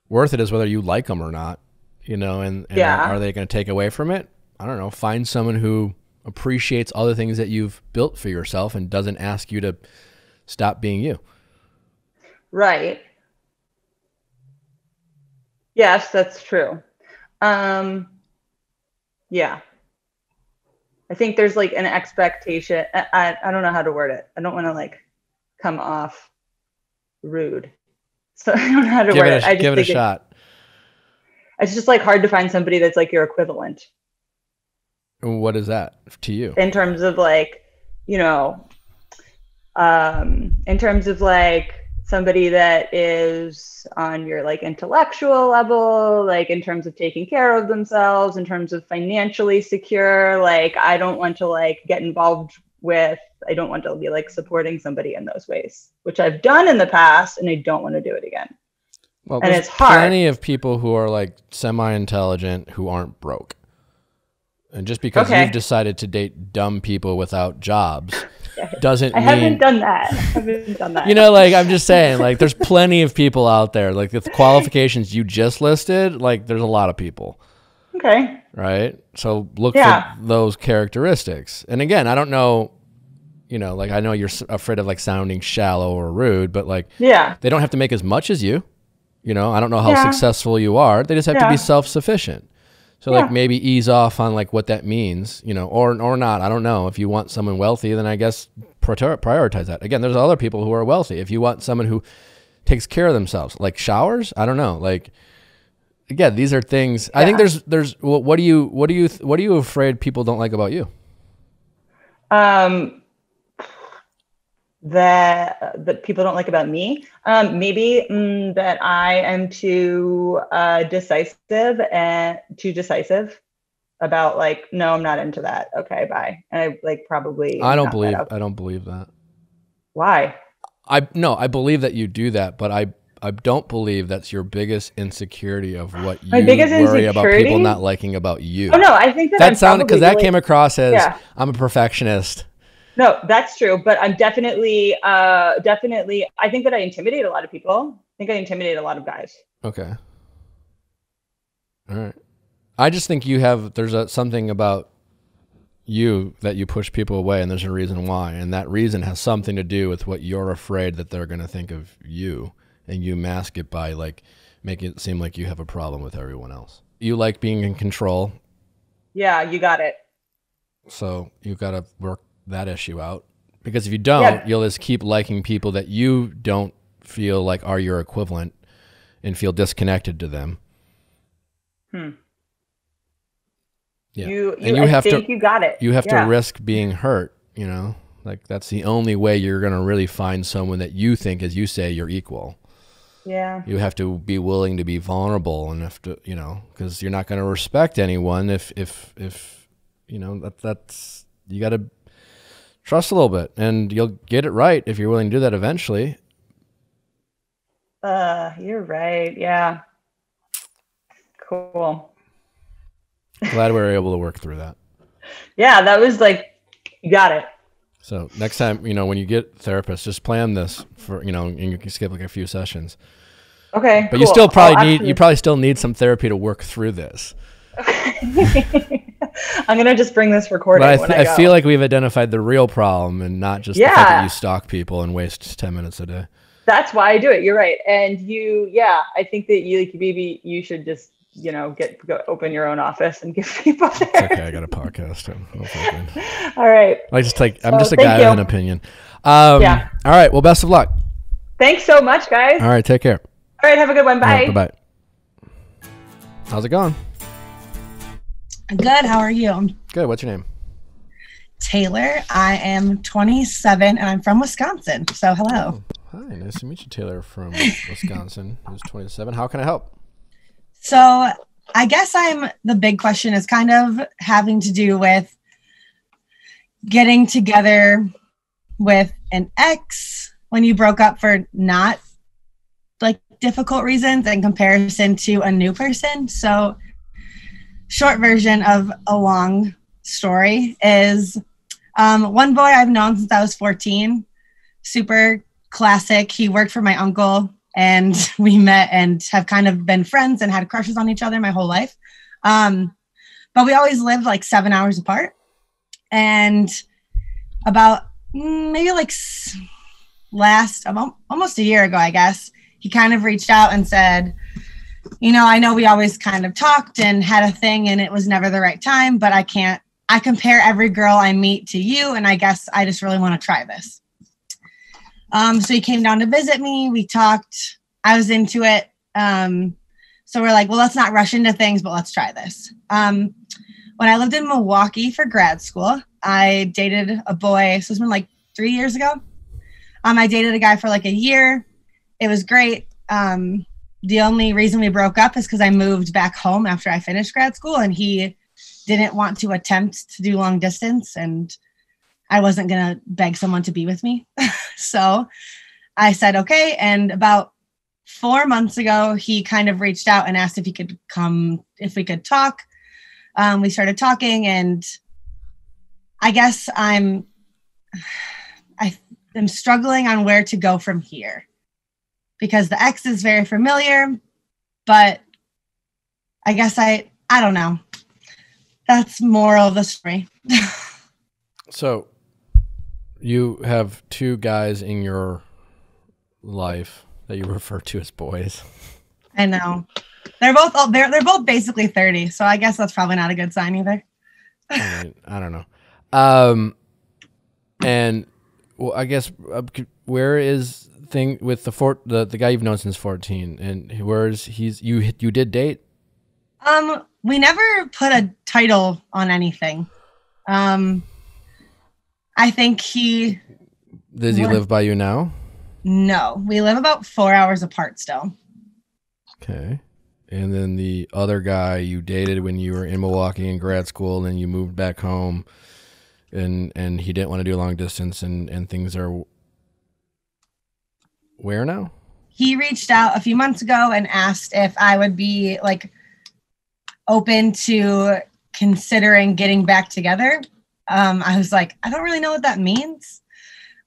Worth it is whether you like them or not, you know, and are they going to take away from it? I don't know. Find someone who appreciates all the things that you've built for yourself and doesn't ask you to stop being you. Right. Yes, that's true. Yeah. I think there's like an expectation. I don't know how to word it. I don't want to like come off rude. So I don't know how to word it. Give it a shot. It's just like hard to find somebody that's like your equivalent. What is that to you? In terms of like, you know, in terms of like somebody that is on your like intellectual level, like in terms of taking care of themselves, in terms of financially secure, like I don't want to like get involved with, I don't want to be like supporting somebody in those ways, which I've done in the past and I don't want to do it again. Well, and it's hard. Plenty of people who are like semi-intelligent who aren't broke. And just because you've decided to date dumb people without jobs doesn't mean... I haven't done that. You know, like, I'm just saying, like, there's plenty of people out there. Like, the qualifications you just listed, like, there's a lot of people. Okay. Right? So look for those characteristics. And again, I don't know, you know, like, I know you're afraid of, like, sounding shallow or rude, but, like, they don't have to make as much as you. You know, I don't know how successful you are. They just have to be self-sufficient. So like maybe ease off on like what that means, you know, or not. I don't know. If you want someone wealthy, then I guess prioritize that. Again, there's other people who are wealthy. If you want someone who takes care of themselves, like showers, I don't know. Like, again, these are things. I think there's. What are you afraid people don't like about you? That people don't like about me. Maybe that I am too decisive about like, no, I'm not into that. Okay, bye. And I like probably. I don't believe that. Why? I believe that you do that, but I don't believe that's your biggest insecurity of what you worry about people not liking about you. Oh no, I think that sounded, because that came across as I'm a perfectionist. No, that's true. But I'm definitely, I think that I intimidate a lot of people. I think I intimidate a lot of guys. Okay. All right. I just think there's something about you that you push people away, and there's a reason why. And that reason has something to do with what you're afraid that they're going to think of you. And you mask it by like making it seem like you have a problem with everyone else. You like being in control. Yeah, you got it. So you've got to work that issue out, because if you don't, you'll just keep liking people that you don't feel like are your equivalent and feel disconnected to them. Yeah. You got it. You have to risk being hurt, you know, like that's the only way you're going to really find someone that you think, as you say, you're equal. Yeah. You have to be willing to be vulnerable, and have to, you know, because you're not going to respect anyone if you know, that's you got to trust a little bit, and you'll get it right if you're willing to do that eventually. You're right. Yeah. Cool. Glad we were able to work through that. Yeah, that was like, you got it. So next time, you know, when you get therapists, just plan this for, you know, and you can skip like a few sessions. Okay. But cool. You still probably still need some therapy to work through this. Okay. I'm gonna just bring this recording. But I feel like we've identified the real problem, and not just the fact that you stalk people and waste 10 minutes a day. That's why I do it. You're right. And I think that maybe you should just, you know, go open your own office and give people there. It's okay, I got a podcast. All right. I'm just a guy with an opinion. All right. Well, best of luck. Thanks so much, guys. All right. Take care. All right. Have a good one. Bye. Right, bye-bye. How's it going? Good. How are you? Good. What's your name? Taylor. I am 27 and I'm from Wisconsin. So hello. Oh, hi. Nice to meet you, Taylor from Wisconsin. Who's 27. How can I help? So I guess the big question is kind of having to do with getting together with an ex when you broke up for not like difficult reasons in comparison to a new person. So short version of a long story is one boy I've known since I was 14, super classic. He worked for my uncle, and we met and have kind of been friends and had crushes on each other my whole life. But we always lived like 7 hours apart. And about maybe like almost a year ago, I guess, he kind of reached out and said, you know, I know we always kind of talked and had a thing and it was never the right time, but I compare every girl I meet to you, and I guess I just really want to try this. So he came down to visit me. We talked. I was into it. So we're like, well, let's not rush into things, but let's try this. When I lived in Milwaukee for grad school, I dated a boy. So it's been like 3 years ago. I dated a guy for like a year. It was great. The only reason we broke up is because I moved back home after I finished grad school, and he didn't want to attempt to do long distance, and I wasn't going to beg someone to be with me. So I said, okay. And about 4 months ago, he kind of reached out and asked if he could come, if we could talk. We started talking, and I guess I'm struggling on where to go from here, because the ex is very familiar, but I guess I don't know. That's moral of the story. So you have two guys in your life that you refer to as boys. I know. They're both basically 30, so I guess that's probably not a good sign either. I mean, I don't know. And well, I guess where is thing with the guy you've known since 14, and where's you did date? We never put a title on anything. I think does he live by you now? No, we live about 4 hours apart still. Okay. And then the other guy you dated when you were in Milwaukee in grad school, and then you moved back home, and he didn't want to do long distance, and things are where now? He reached out a few months ago and asked if I would be like open to considering getting back together. I was like, I don't really know what that means.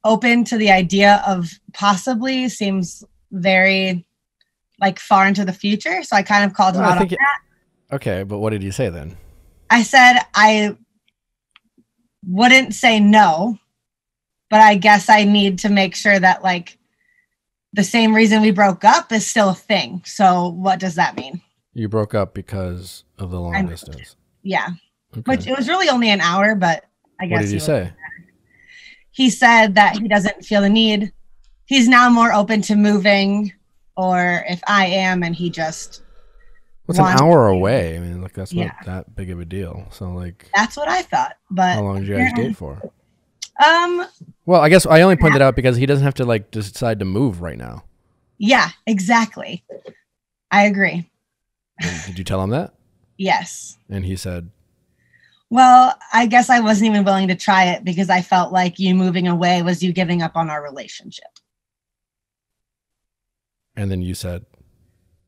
Open to the idea of possibly seems very like far into the future. So I kind of called him out on that. Okay, but what did you say then? I said I wouldn't say no, but I guess I need to make sure that like the same reason we broke up is still a thing. So what does that mean? You broke up because of the long distance. Yeah. Okay. Which it was really only an hour, but I guess. What did he say? He said that he doesn't feel the need. He's now more open to moving, or if I am, and he just. What's an hour away? I mean, like that's not that big of a deal. So like. That's what I thought, but. How long did you guys date for? Well, I guess I only pointed out because he doesn't have to like decide to move right now. Yeah, exactly. I agree. And did you tell him that? Yes. And he said. Well, I guess I wasn't even willing to try it because I felt like you moving away was you giving up on our relationship. And then you said?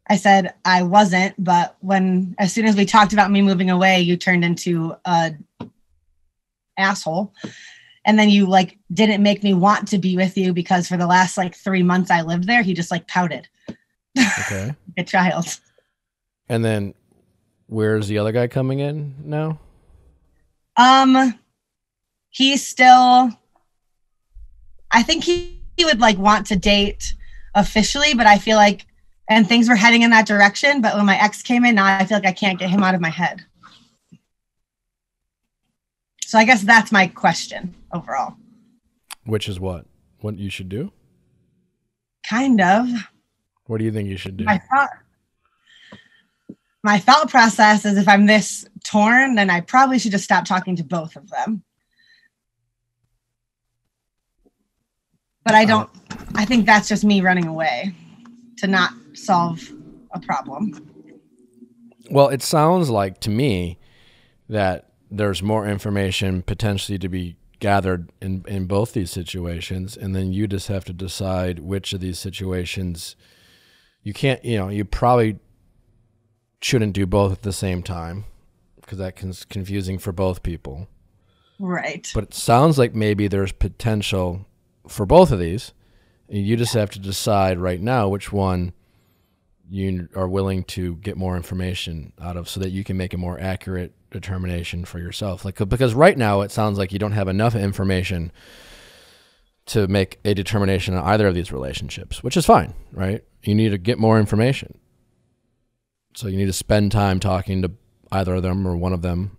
I said I wasn't, but as soon as we talked about me moving away, you turned into a asshole. And then you like didn't make me want to be with you because for the last like 3 months I lived there, he just like pouted. Okay. A child. And then where's the other guy coming in now? He's still, I think he would like want to date officially, but I feel like, and things were heading in that direction. But when my ex came in, now I feel like I can't get him out of my head. So I guess that's my question overall. Which is what you should do? Kind of. What do you think you should do? My thought process is if I'm this torn, then I probably should just stop talking to both of them. But I think that's just me running away to not solve a problem. Well, it sounds like to me that there's more information potentially to be gathered in both these situations. And then you just have to decide which of these situations you can't, you probably shouldn't do both at the same time because that's confusing for both people. Right. But it sounds like maybe there's potential for both of these. And you just have to decide right now which one you are willing to get more information out of so that you can make a more accurate determination for yourself. Like, because right now it sounds like you don't have enough information to make a determination on either of these relationships, which is fine, right? You need to get more information. So you need to spend time talking to either of them or one of them,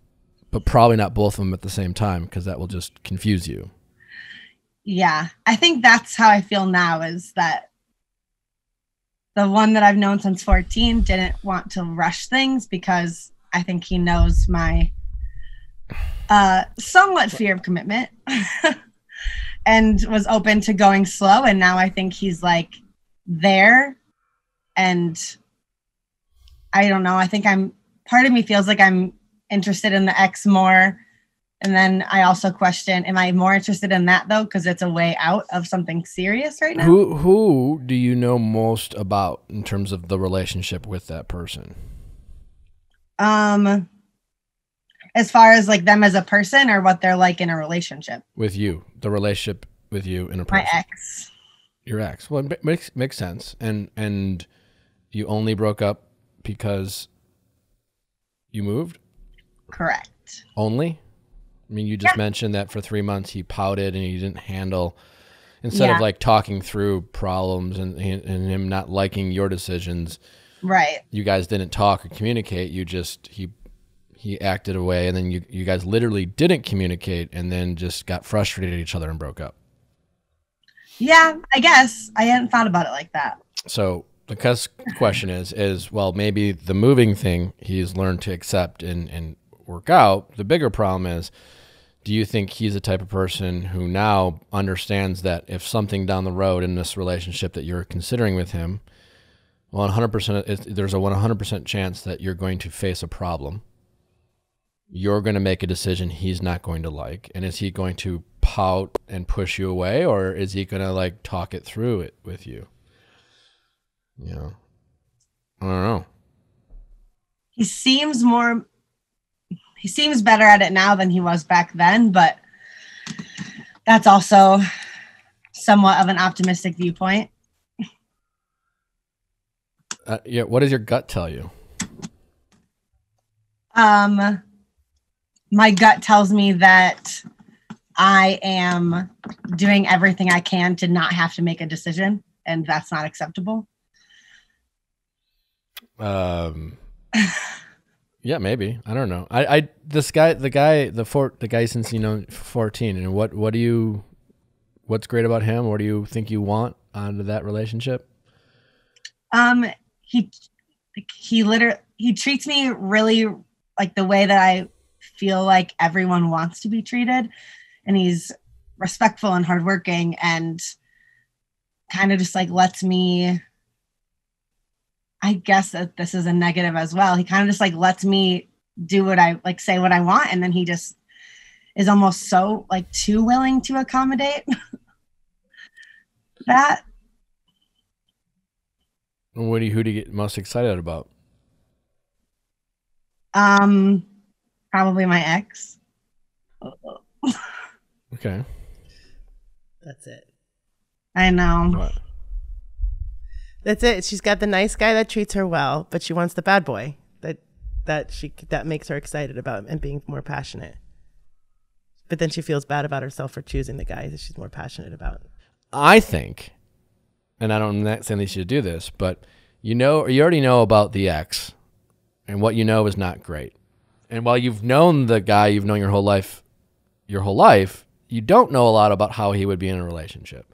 but probably not both of them at the same time because that will just confuse you. Yeah, I think that's how I feel now is that the one that I've known since 14 didn't want to rush things because I think he knows my somewhat fear of commitment and was open to going slow. And now I think he's like there. And I don't know. I think part of me feels like I'm interested in the ex more. And then I also question, am I more interested in that though? Because it's a way out of something serious right now. Who do you know most about in terms of the relationship with that person? As far as like them as a person or what they're like in a relationship? With you, the relationship with you in a person. My ex. Your ex. Well, it makes sense. And you only broke up because you moved? Correct. Only? I mean, you just mentioned that for 3 months he pouted and he didn't handle, instead of like talking through problems and him not liking your decisions. Right. You guys didn't talk or communicate. You just, he acted away, and then you guys literally didn't communicate and then just got frustrated at each other and broke up. Yeah, I guess. I hadn't thought about it like that. So the question is, well, maybe the moving thing he's learned to accept and work out. The bigger problem is, do you think he's the type of person who now understands that if something down the road in this relationship that you're considering with him, well, 100%, there's a 100% chance that you're going to face a problem. You're going to make a decision he's not going to like. And is he going to pout and push you away, or is he going to like talk it through it with you? You know, I don't know. He seems better at it now than he was back then, but that's also somewhat of an optimistic viewpoint. Yeah. What does your gut tell you? My gut tells me that I am doing everything I can to not have to make a decision, and that's not acceptable. Yeah, maybe. I don't know. The guy since 14. And what's great about him? What do you think you want out of that relationship? He treats me really like the way that I feel like everyone wants to be treated, and he's respectful and hardworking, and kind of just like lets me, I guess that this is a negative as well. He kind of just like lets me do what I like, say what I want. And then he just is almost so like too willing to accommodate that. Who do you get most excited about? Probably my ex. Okay. That's it. I know. What? That's it. She's got the nice guy that treats her well, but she wants the bad boy that makes her excited about and being more passionate. But then she feels bad about herself for choosing the guy that she's more passionate about. I think, and I'm not saying they should do this, but you already know about the ex, and what you know is not great. And while you've known the guy, you've known your whole life, you don't know a lot about how he would be in a relationship.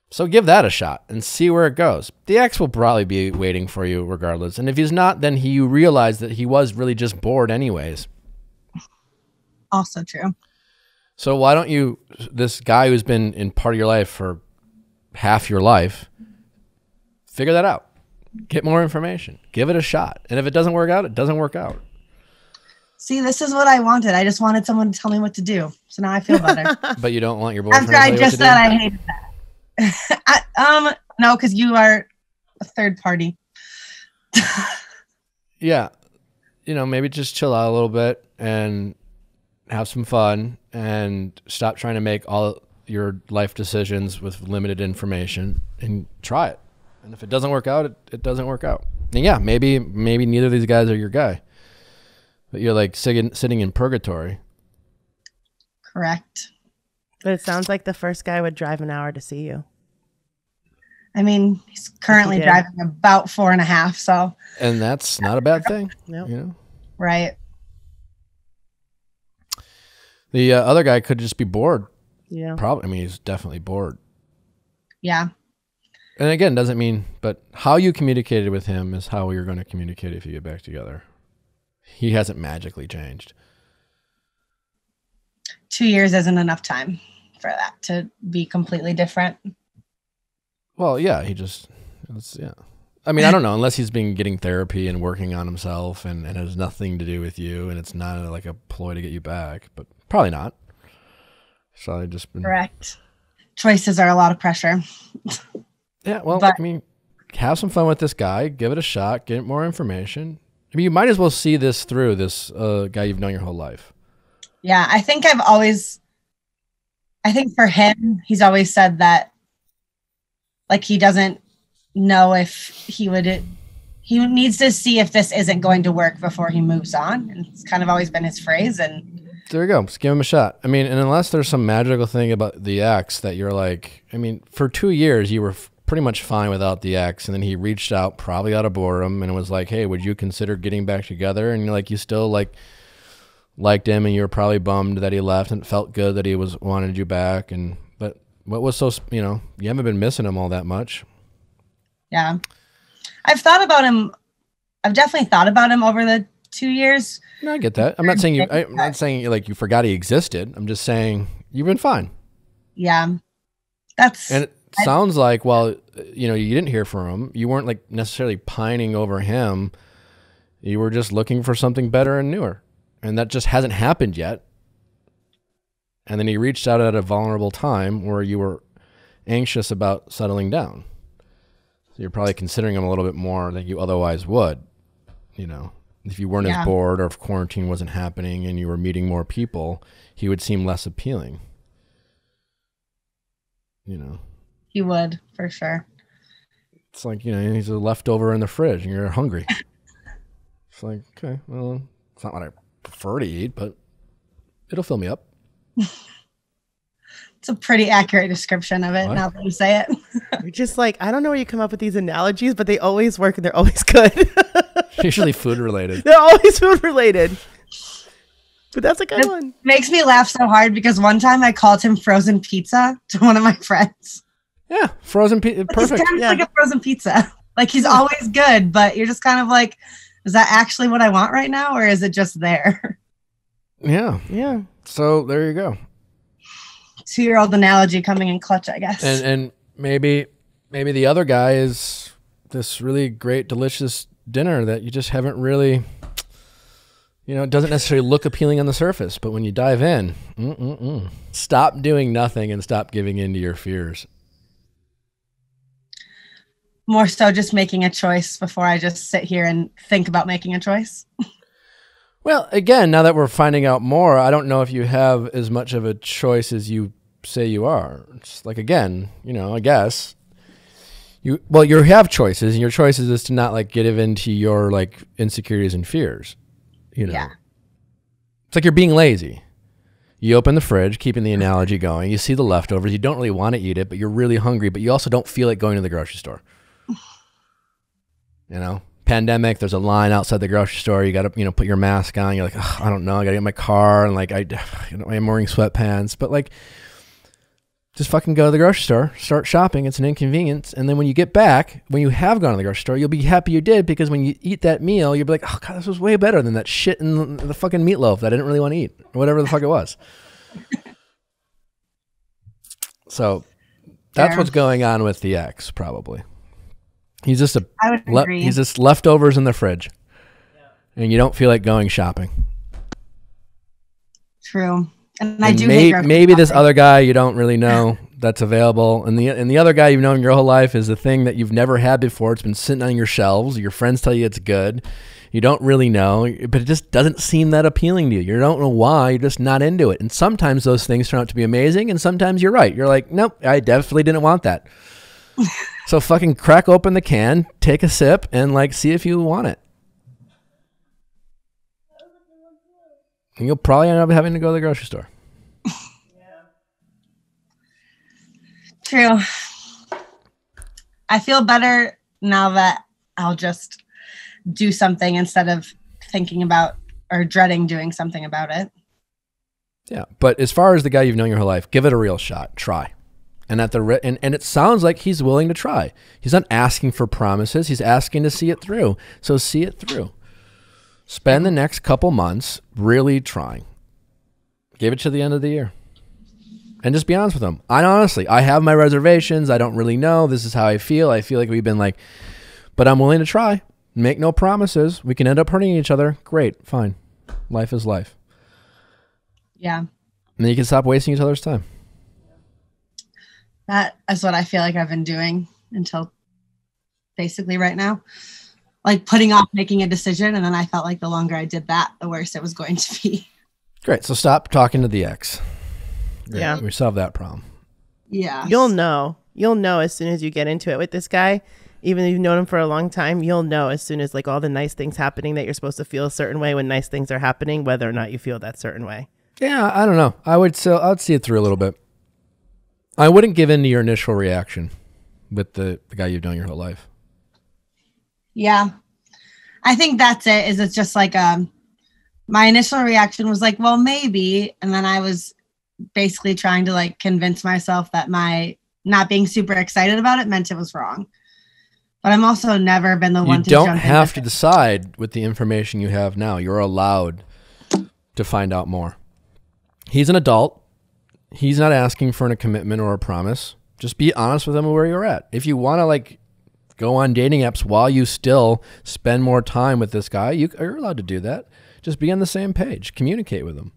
So give that a shot and see where it goes. The ex will probably be waiting for you regardless. And if he's not, then you realize that he was really just bored anyways. Also true. So why don't you, this guy who's been in part of your life for half your life, figure that out. Get more information. Give it a shot. And if it doesn't work out, it doesn't work out. See, this is what I wanted. I just wanted someone to tell me what to do. So now I feel better. But you don't want your boyfriend after I just said I hated that. No, because you are a third party. Yeah. Maybe just chill out a little bit and have some fun and stop trying to make all your life decisions with limited information and try it. And if it doesn't work out, it doesn't work out. And yeah, maybe neither of these guys are your guy, but you're like sitting in purgatory. Correct. But it sounds like the first guy would drive an hour to see you. I mean, he's currently driving about 4.5, so. And that's not a bad thing. Nope. Right. The other guy could just be bored. Yeah. Probably. I mean, he's definitely bored. Yeah. And again, doesn't mean, but how you communicated with him is how you're going to communicate if you get back together. He hasn't magically changed. 2 years isn't enough time for that to be completely different. Well, yeah, yeah. I mean, I don't know, unless he's been getting therapy and working on himself and it has nothing to do with you and it's not like a ploy to get you back, but probably not. So I just been... Correct. Choices are a lot of pressure. Yeah, well, I mean, have some fun with this guy, give it a shot, get more information, I mean, you might as well see this through, this guy you've known your whole life. Yeah, I think for him, he's always said that, like, he doesn't know if he needs to see if this isn't going to work before he moves on. And it's kind of always been his phrase. And there you go. Just give him a shot. I mean, and unless there's some magical thing about the ex that you're like, I mean, for 2 years, you were pretty much fine without the ex. And then he reached out probably out of boredom and was like, hey, would you consider getting back together? And you're like, you still liked him, and you were probably bummed that he left, and it felt good that he wanted you back. But what was so, you haven't been missing him all that much. Yeah. I've definitely thought about him over the 2 years. No, I get that. I'm not saying you forgot he existed. I'm just saying you've been fine. Yeah. And it sounds like while, you didn't hear from him, you weren't like necessarily pining over him. You were just looking for something better and newer. And that just hasn't happened yet. And then he reached out at a vulnerable time where you were anxious about settling down. So you're probably considering him a little bit more than you otherwise would, if you weren't as bored, or if quarantine wasn't happening and you were meeting more people, he would seem less appealing. He would, for sure. It's like, he's a leftover in the fridge and you're hungry. It's like, okay, well, it's not what I prefer to eat, but it'll fill me up. It's a pretty accurate description of it. What? Now that you say it. You're just like, I don't know where you come up with these analogies, but they always work and they're always good. Usually food related. They're always food related. But that's a good one. Makes me laugh so hard because one time I called him frozen pizza to one of my friends. Yeah, frozen pizza. Perfect. He's kind of like a frozen pizza. Like, he's always good, but you're just kind of like, is that actually what I want right now, or is it just there? Yeah. Yeah. So there you go. 2-year-old analogy coming in clutch, I guess. And maybe the other guy is this really great, delicious dinner that you just haven't really, it doesn't necessarily look appealing on the surface, but when you dive in, stop doing nothing and stop giving in to your fears. More so just making a choice before I just sit here and think about making a choice. Well, again, now that we're finding out more, I don't know if you have as much of a choice as you say you are. It's like, again, I guess you have choices, and your choices is to not like get into your like insecurities and fears. Yeah. It's like you're being lazy. You open the fridge, keeping the analogy going. You see the leftovers. You don't really want to eat it, but you're really hungry, but you also don't feel like going to the grocery store. Pandemic, there's a line outside the grocery store. You got to, put your mask on. You're like, I don't know. I got to get in my car. And like, I'm wearing sweatpants, but like, just fucking go to the grocery store, start shopping. It's an inconvenience. And then when you get back, when you have gone to the grocery store, you'll be happy you did, because when you eat that meal, you'll be like, oh God, this was way better than that shit in the fucking meatloaf that I didn't really want to eat, or whatever the fuck it was. So that's what's going on with the ex, probably. He's just he's just leftovers in the fridge, and you don't feel like going shopping. True, and I do. Maybe this other guy you don't really know that's available, and the other guy you've known your whole life is the thing that you've never had before. It's been sitting on your shelves. Your friends tell you it's good. You don't really know, but it just doesn't seem that appealing to you. You don't know why. You're just not into it. And sometimes those things turn out to be amazing, and sometimes you're right. You're like, nope, I definitely didn't want that. So fucking crack open the can, take a sip, and like see if you want it. And you'll probably end up having to go to the grocery store. True. I feel better now that I'll just do something instead of thinking about or dreading doing something about it. Yeah, but as far as the guy you've known your whole life, give it a real shot. Try. And and it sounds like he's willing to try. He's not asking for promises. He's asking to see it through. So see it through. Spend the next couple months really trying. Give it to the end of the year. And just be honest with him. I have my reservations. I don't really know. This is how I feel. I feel like we've been like, but I'm willing to try. Make no promises. We can end up hurting each other. Great. Fine. Life is life. Yeah. And then you can stop wasting each other's time. That is what I feel like I've been doing until basically right now. like putting off making a decision. And then I felt like the longer I did that, the worse it was going to be. Great. So stop talking to the ex. Great. Yeah. We solved that problem. Yeah. You'll know as soon as you get into it with this guy. Even if you've known him for a long time, you'll know as soon as like all the nice things happening that you're supposed to feel a certain way when nice things are happening, whether or not you feel that certain way. Yeah, I don't know. I'd see it through a little bit. I wouldn't give in to your initial reaction with the guy you've known your whole life. Yeah. I think that's it. Is it's just like my initial reaction was like, well, maybe. And then I was basically trying to like convince myself that my not being super excited about it meant it was wrong. But I'm also never been the one to jump in. You don't have to decide with the information you have now. You're allowed to find out more. He's an adult. He's not asking for a commitment or a promise. Just be honest with him where you're at. If you want to like go on dating apps while you still spend more time with this guy, you're allowed to do that. Just be on the same page. Communicate with him.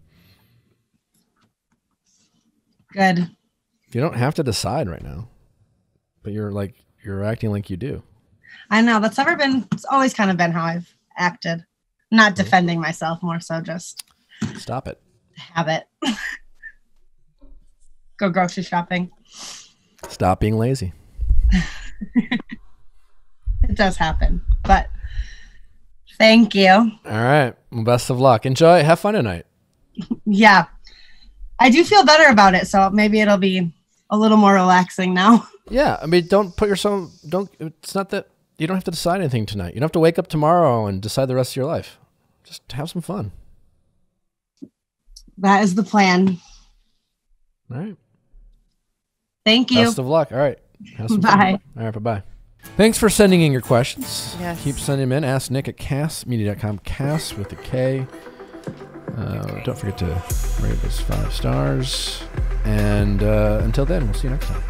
Good. You don't have to decide right now, but you're acting like you do. I know it's always kind of been how I've acted. Not defending myself, more so just stop it. Habit. Go grocery shopping. Stop being lazy. It does happen, but thank you. All right. Well, best of luck. Enjoy. Have fun tonight. Yeah. I do feel better about it, so maybe it'll be a little more relaxing now. Yeah. I mean, it's not that you don't have to decide anything tonight. You don't have to wake up tomorrow and decide the rest of your life. Just have some fun. That is the plan. All right. Thank you. Best of luck. All right. Bye. All right. Bye-bye. Thanks for sending in your questions. Yes. Keep sending them in. Ask Nick at cassmedia.com. Cass with a K. Don't forget to rate us 5 stars. And until then, we'll see you next time.